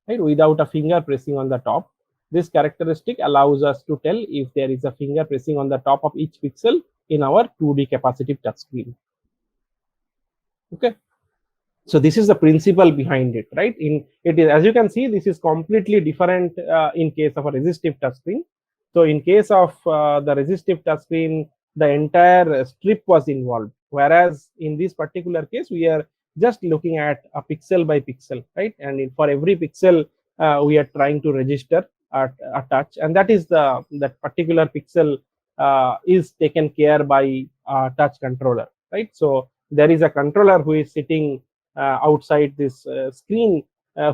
Right, without a finger pressing on the top. This characteristic allows us to tell if there is a finger pressing on the top of each pixel in our 2D capacitive touchscreen. Okay. So this is the principle behind it, right? It is, as you can see, this is completely different in case of a resistive touchscreen. So in case of the resistive touchscreen, the entire strip was involved, whereas in this particular case, we are just looking at a pixel by pixel, right? And for every pixel, we are trying to register a touch, and that is that particular pixel is taken care by a touch controller, right? So there is a controller who is sitting outside this screen,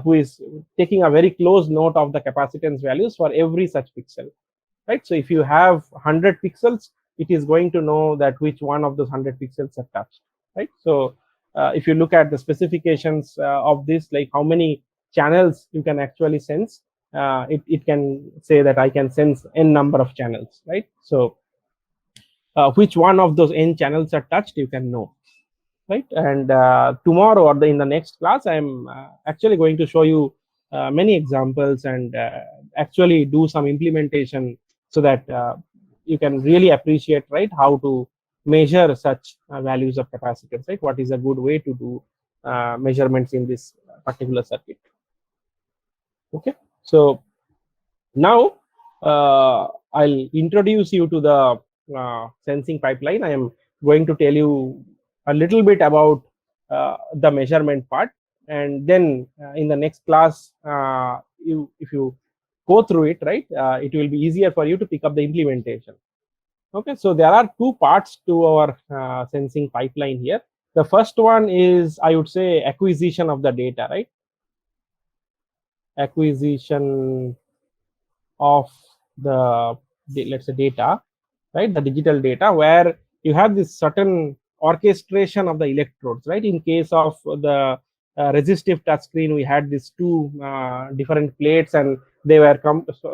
who is taking a very close note of the capacitance values for every such pixel, right? So if you have 100 pixels, it is going to know that which one of those 100 pixels are touched, right? So if you look at the specifications of this, like how many channels you can actually sense, it can say that I can sense n number of channels, right? So which one of those n channels are touched, you can know, right? And tomorrow or in the next class, I'm actually going to show you many examples and actually do some implementation so that you can really appreciate, right, how to measure such values of capacitance, right? What is a good way to do measurements in this particular circuit. Okay, so now I'll introduce you to the sensing pipeline. I am going to tell you a little bit about the measurement part, and then in the next class, if you go through it, right, it will be easier for you to pick up the implementation. Okay, so there are two parts to our sensing pipeline here. The first one is, I would say, acquisition of the data, right? Acquisition of the, let's say, data, right, the digital data, where you have this certain orchestration of the electrodes, right? In case of the resistive touchscreen, we had these two different plates, and they were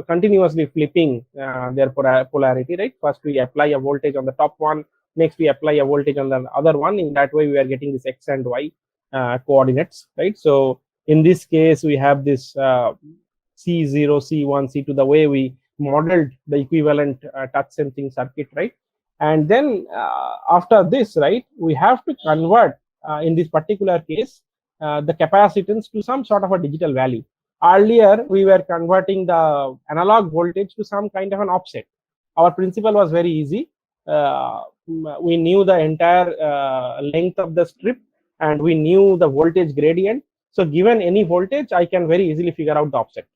continuously flipping their polarity, right? First we apply a voltage on the top one, next we apply a voltage on the other one. In that way we are getting this x and y coordinates, right? So in this case we have this C0, C1, C2, the way we modeled the equivalent touch sensing circuit, right? And then after this, right, we have to convert in this particular case the capacitance to some sort of a digital value. Earlier we were converting the analog voltage to some kind of an offset. Our principle was very easy. We knew the entire length of the strip, and we knew the voltage gradient. So given any voltage, I can very easily figure out the offset.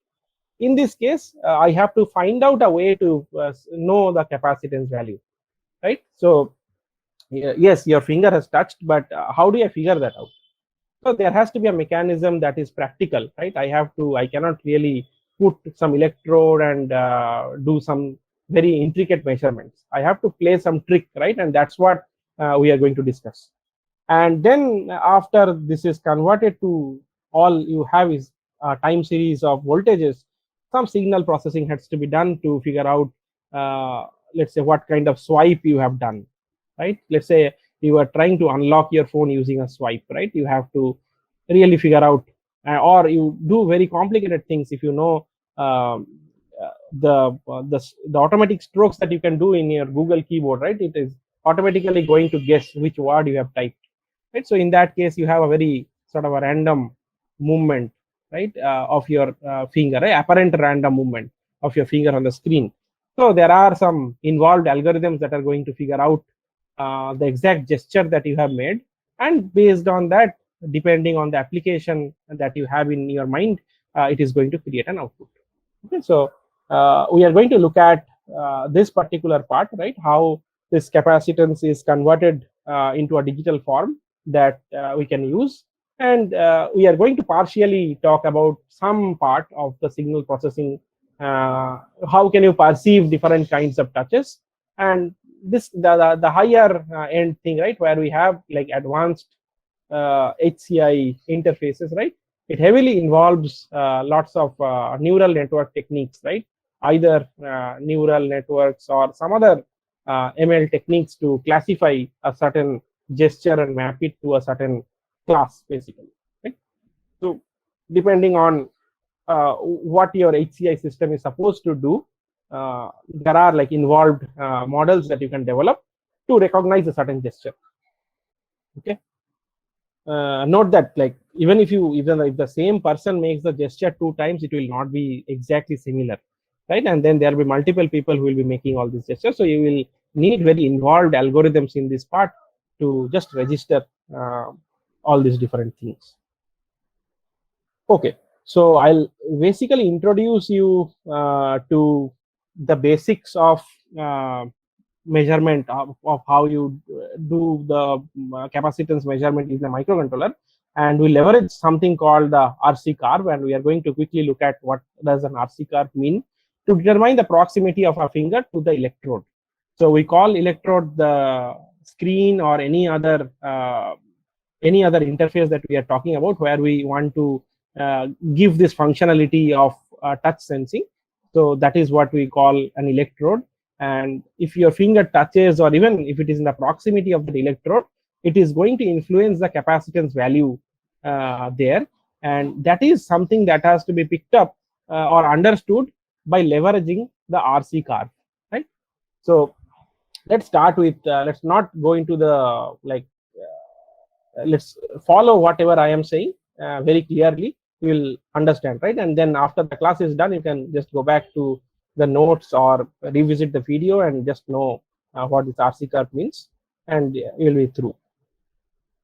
In this case, I have to find out a way to know the capacitance value, right? So yes, your finger has touched, but how do I figure that out? So there has to be a mechanism that is practical, right? I cannot really put some electrode and do some very intricate measurements. I have to play some trick, right? And that's what we are going to discuss. And then after this is converted to, all you have is a time series of voltages. Some signal processing has to be done to figure out, let's say, what kind of swipe you have done, right? Let's say you are trying to unlock your phone using a swipe, right? You have to really figure out, or you do very complicated things. If you know the automatic strokes that you can do in your Google keyboard, right? It is automatically going to guess which word you have typed, right? So in that case, you have a very sort of a random movement, right, of your finger, right? Apparent random movement of your finger on the screen. So there are some involved algorithms that are going to figure out the exact gesture that you have made, and based on that, depending on the application that you have in your mind, it is going to create an output. Okay, so we are going to look at this particular part, right? How this capacitance is converted into a digital form that we can use, and we are going to partially talk about some part of the signal processing. How can you perceive different kinds of touches, and this the higher end thing, right, where we have like advanced HCI interfaces, right? It heavily involves lots of neural network techniques, right? Either neural networks or some other ML techniques to classify a certain gesture and map it to a certain class, basically, right? So depending on what your HCI system is supposed to do, there are like involved models that you can develop to recognize a certain gesture. Okay. Note that like even if the same person makes the gesture 2 times, it will not be exactly similar, right? And then there will be multiple people who will be making all these gestures, so you will need very involved algorithms in this part to just register all these different things. Okay, so I'll basically introduce you to the basics of measurement of how you do the capacitance measurement in the microcontroller, and we leverage something called the RC curve, and we are going to quickly look at what does an RC curve mean to determine the proximity of a finger to the electrode. So we call electrode the screen or any other interface that we are talking about, where we want to give this functionality of touch sensing. So that is what we call an electrode. And if your finger touches, or even if it is in the proximity of the electrode, it is going to influence the capacitance value there. And that is something that has to be picked up or understood by leveraging the RC curve, right? So let's start with, let's not go into the like, let's follow whatever I am saying very clearly. You will understand, right? And then after the class is done, you can just go back to the notes or revisit the video and just know what this RC curve means, and you will be through.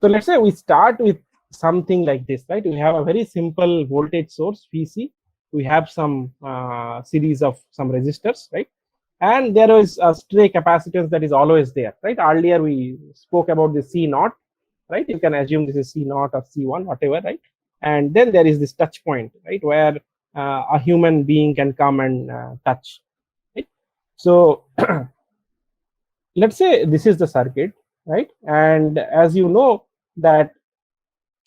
So let's say we start with something like this, right? We have a very simple voltage source VC. We have some series of some resistors, right? And there is a stray capacitance that is always there, right? Earlier we spoke about the C0, right? You can assume this is C0 or C1, whatever, right? And then there is this touch point, right, where a human being can come and touch, right? So let's say this is the circuit, right? And as you know that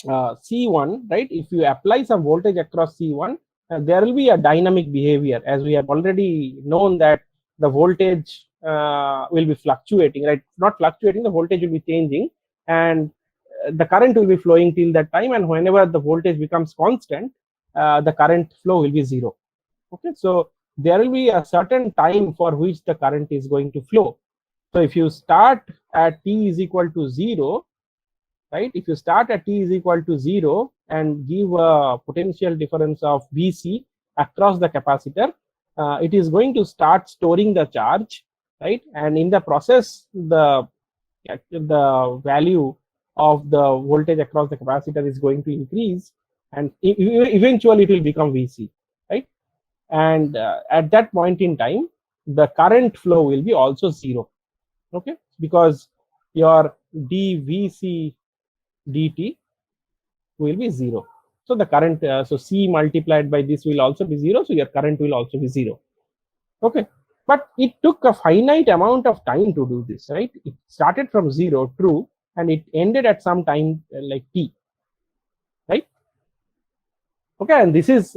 C1, right, if you apply some voltage across C1, there will be a dynamic behavior, as we have already known that the voltage will be fluctuating, right? Not fluctuating, the voltage will be changing, and the current will be flowing till that time, and whenever the voltage becomes constant, the current flow will be 0. Okay, so there will be a certain time for which the current is going to flow. So if you start at t is equal to 0, right? If you start at t is equal to 0 and give a potential difference of Vc across the capacitor, it is going to start storing the charge, right? And in the process, the value of the voltage across the capacitor is going to increase, and eventually it will become Vc, right? And at that point in time, the current flow will be also 0, okay? Because your dVc dt will be 0. So the current, so C multiplied by this will also be 0, so your current will also be 0, okay? But it took a finite amount of time to do this, right? It started from 0, true, and it ended at some time like t, right? Okay, and this is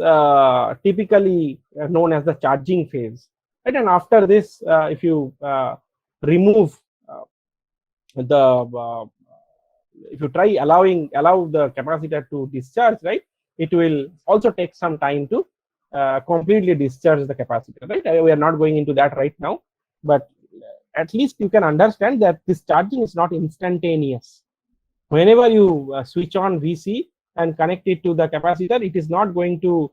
typically known as the charging phase, right? And after this, if you remove if you try allow the capacitor to discharge, right, it will also take some time to completely discharge the capacitor, right? We are not going into that right now, but at least you can understand that this charging is not instantaneous. Whenever you switch on Vc and connect it to the capacitor, it is not going to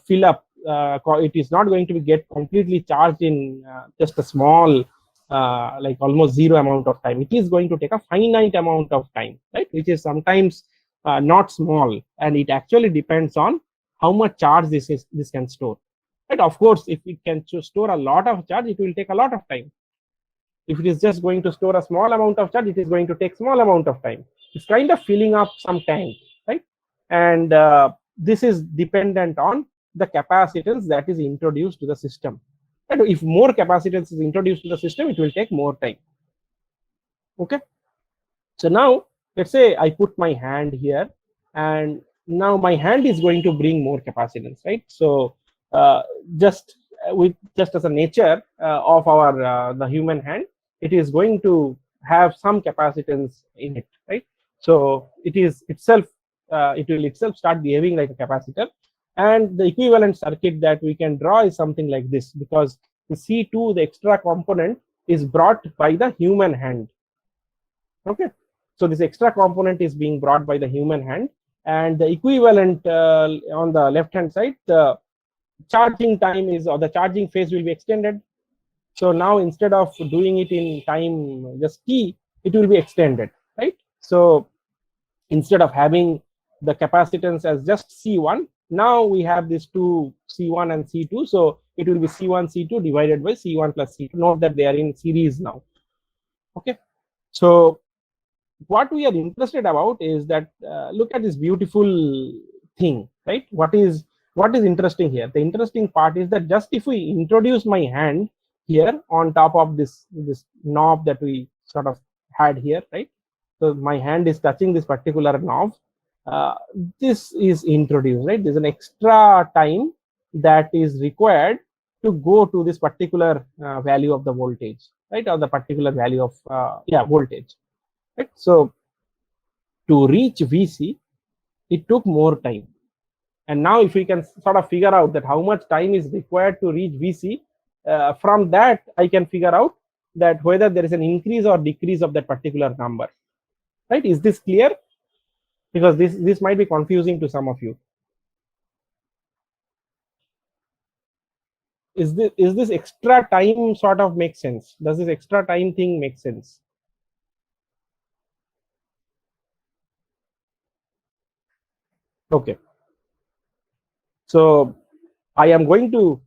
fill up, it is not going to get completely charged in just a small like almost 0 amount of time. It is going to take a finite amount of time, right, which is sometimes not small, and it actually depends on how much charge this can store, right? Of course, if it can store a lot of charge, it will take a lot of time. If it is just going to store a small amount of charge, it is going to take small amount of time. It's kind of filling up some tank, right? And this is dependent on the capacitance that is introduced to the system. And if more capacitance is introduced to the system, it will take more time. Okay. So now let's say I put my hand here, and now my hand is going to bring more capacitance, right? So just as a nature of our the human hand, it is going to have some capacitance in it, right? So it is itself it will itself start behaving like a capacitor, and the equivalent circuit that we can draw is something like this, because the C2, the extra component, is brought by the human hand. Okay, so this extra component is being brought by the human hand, and the equivalent on the left hand side, the charging time is, or the charging phase will be extended. So now instead of doing it in time just t, it will be extended, right? So instead of having the capacitance as just C1, now we have these two, C1 and C2. So it will be C1 C2 divided by C1 plus C2. Note that they are in series now. Okay, so what we are interested about is that look at this beautiful thing, right? What is interesting here? The interesting part is that just if we introduce my hand here on top of this knob that we sort of had here, right? So my hand is touching this particular knob. This is introduced, right? There's an extra time that is required to go to this particular value of the voltage, right? Or the particular value of voltage. Right? So to reach VC, it took more time. And now if we can sort of figure out that how much time is required to reach VC, from that I can figure out that whether there is an increase or decrease of that particular number. Right? Is this clear? Because this might be confusing to some of you. Is this extra time sort of make sense? Does this extra time thing make sense? Okay. So I am going to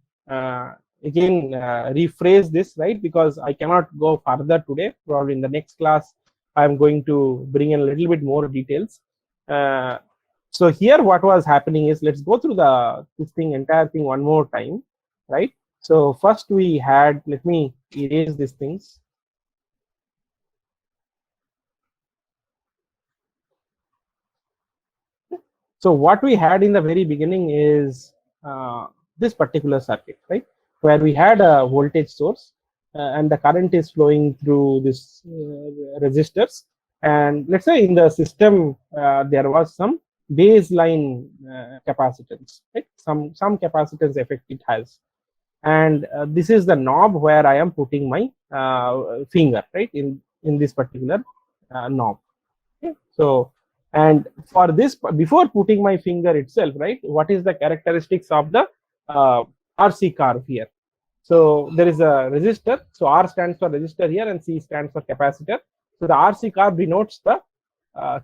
again rephrase this, right? Because I cannot go further today. Probably in the next class, I am going to bring in a little bit more details. So here, what was happening is, let's go through this entire thing one more time, right? So first we had, let me erase these things. So what we had in the very beginning is this particular circuit, right, where we had a voltage source and the current is flowing through this resistors. And let's say in the system there was some baseline capacitance, right? Some capacitance effect it has. And this is the knob where I am putting my finger, right, in this particular knob. Okay. So, and for this, before putting my finger itself, right, what is the characteristics of the RC curve here? So there is a resistor. So R stands for resistor here, and C stands for capacitor. So the RC curve denotes the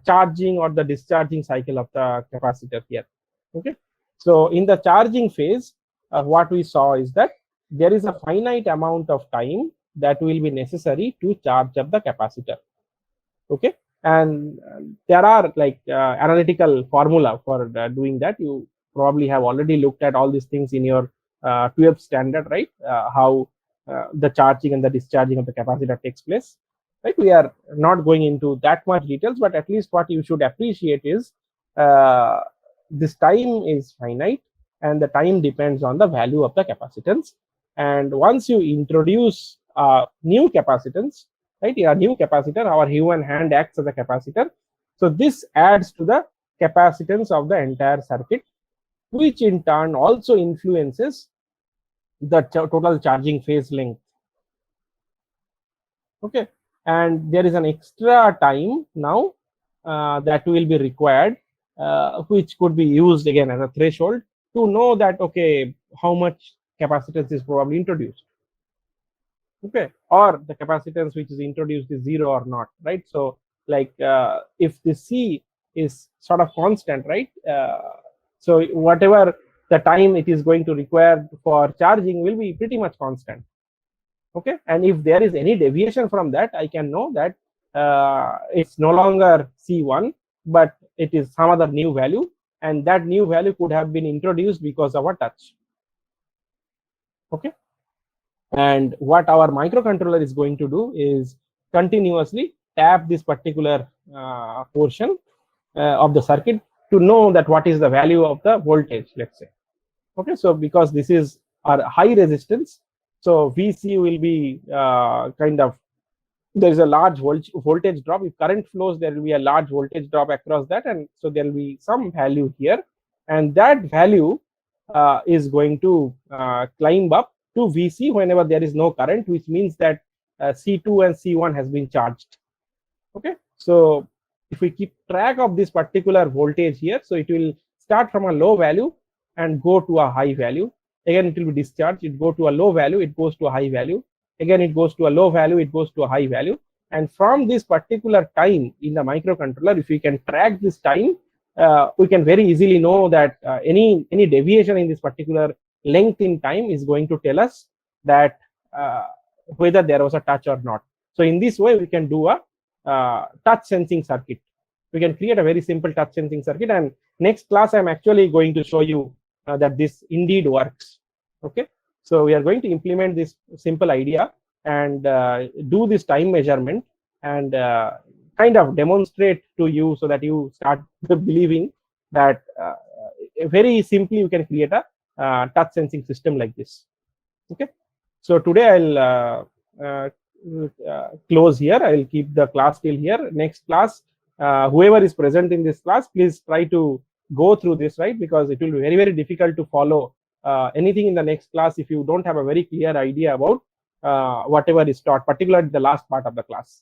charging or the discharging cycle of the capacitor here. Okay. So in the charging phase, what we saw is that there is a finite amount of time that will be necessary to charge up the capacitor. Okay. And there are like analytical formula for doing that. You probably have already looked at all these things in your 12th standard, right? How the charging and the discharging of the capacitor takes place, right? We are not going into that much details, but at least what you should appreciate is this time is finite, and the time depends on the value of the capacitance. And once you introduce new capacitance, right, a new capacitor, our human hand acts as a capacitor. So this adds to the capacitance of the entire circuit, which in turn also influences the total charging phase length. Okay, and there is an extra time now that will be required, which could be used again as a threshold to know that, okay, how much capacitance is probably introduced. Okay, or the capacitance which is introduced is 0 or not, right? So like if the C is sort of constant, right, so whatever the time it is going to require for charging will be pretty much constant. Okay, and if there is any deviation from that, I can know that it's no longer C1, but it is some other new value, and that new value could have been introduced because of a touch. Okay, and what our microcontroller is going to do is continuously tap this particular portion of the circuit to know that what is the value of the voltage, let's say. Okay, so because this is our high resistance, so VC will be kind of, there is a large voltage drop. If current flows, there will be a large voltage drop across that, and so there will be some value here, and that value is going to climb up to VC whenever there is no current, which means that C2 and C1 has been charged. Okay, so if we keep track of this particular voltage here, so it will start from a low value and go to a high value. Again, it will be discharged. It go to a low value, it goes to a high value. Again, it goes to a low value, it goes to a high value. And from this particular time in the microcontroller, if we can track this time, we can very easily know that any deviation in this particular length in time is going to tell us that whether there was a touch or not. So in this way, we can do a touch sensing circuit. We can create a very simple touch sensing circuit, and next class I'm actually going to show you that this indeed works. Okay, so we are going to implement this simple idea and do this time measurement and kind of demonstrate to you so that you start believing that very simply you can create a touch sensing system like this. Okay, so today I'll close here. I will keep the class till here. Next class, whoever is present in this class, please try to go through this, right? Because it will be very, very difficult to follow anything in the next class if you don't have a very clear idea about whatever is taught, particularly the last part of the class.